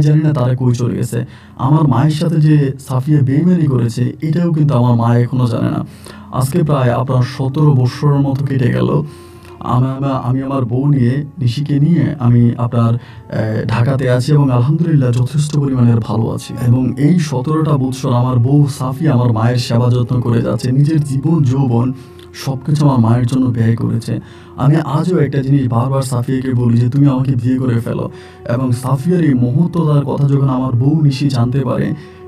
জানি না তারে কই চলে গেছে। আমার মায়ের সাথে যে সাফিয়া বেইমানি করেছে এটাও কিন্তু আমার মা এখনও জানে না। আজকে প্রায় আপনার 17 বৎসরের মতো কেটে গেল। আমি আমার বউ নিয়ে, নিশিকে নিয়ে আমি আপনার ঢাকাতে আছি এবং আলহামদুলিল্লাহ যথেষ্ট পরিমাণের ভালো আছি। এবং এই 17টা বৎসর আমার বউ সাফিয়া আমার মায়ের সেবা যত্ন করে যাচ্ছে, নিজের জীবন যৌবন সব কিছু আমার মায়ের জন্য ব্যয় করেছে। আমি আজও একটা জিনিস বারবার সাফিয়াকে বলি যে তুমি আমাকে বিয়ে করে ফেলো। এবং সাফিয়ার এই মহত্বতার কথা যখন আমার বউ নিশি জানতে পারে,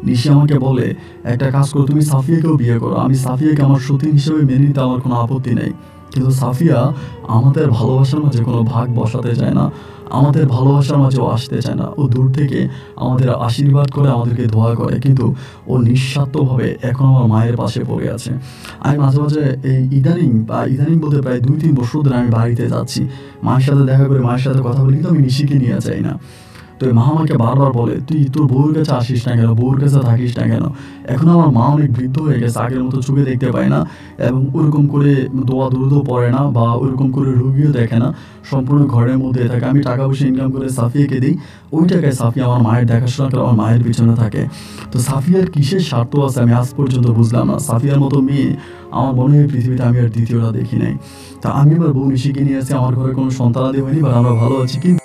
নিশি আমাকে বলে, একটা কাজ করো, তুমি সাফিয়াকেও বিয়ে করো, আমি সাফিয়াকে আমার সতীন হিসেবে মেনে নিতে আমার কোনো আপত্তি নেই। কিন্তু সাফিয়া আমাদের ভালোবাসার মাঝে কোনো ভাগ বসাতে চায় না, আমাদের ভালোবাসার মাঝেও আসতে চায় না। ও দূর থেকে আমাদের আশীর্বাদ করে, আমাদেরকে দোয়া করে, কিন্তু ও নিঃস্বার্থভাবে এখন আমার মায়ের পাশে পড়ে আছে। আমি মাঝে মাঝে এই ইদানিং বলতে প্রায় 2-3 বছর ধরে আমি বাড়িতে যাচ্ছি, মায়ের সাথে দেখা করে, মায়ের সাথে কথা বলি, কিন্তু আমি নিশিকে নিয়ে যাই না। তো মা আমাকে বারবার বলে, তুই তোর বউর কাছে আসিস না কেন, বউর কাছে থাকিস না কেন? এখন আমার মা অনেক বৃদ্ধ হয়ে গেছে, আগের মতো চোখে দেখতে পায় না, এবং ওরকম করে দোয়া দরুদও পড়ে না, বা ওরকম করে রুগীও দেখে না, সম্পূর্ণ ঘরের মধ্যে থাকে। আমি টাকা পয়সা ইনকাম করে সাফিয়াকে দিই, ওই টাকায় সাফিয়া আমার মায়ের দেখাশোনা করে, আমার মায়ের পিছনে থাকে। তো সাফিয়ার কিসের স্বার্থ আছে আমি আজ পর্যন্ত বুঝলাম না। সাফিয়ার মতো মেয়ে আমার মনে হয় পৃথিবীতে আমি আর দ্বিতীয়টা দেখি নাই। তা আমি আমার বউ নিশিকে নিয়ে আসি, আমার ঘরে কোনো সন্তানাদি হয়নি, বা আমরা ভালো আছি, কিন্তু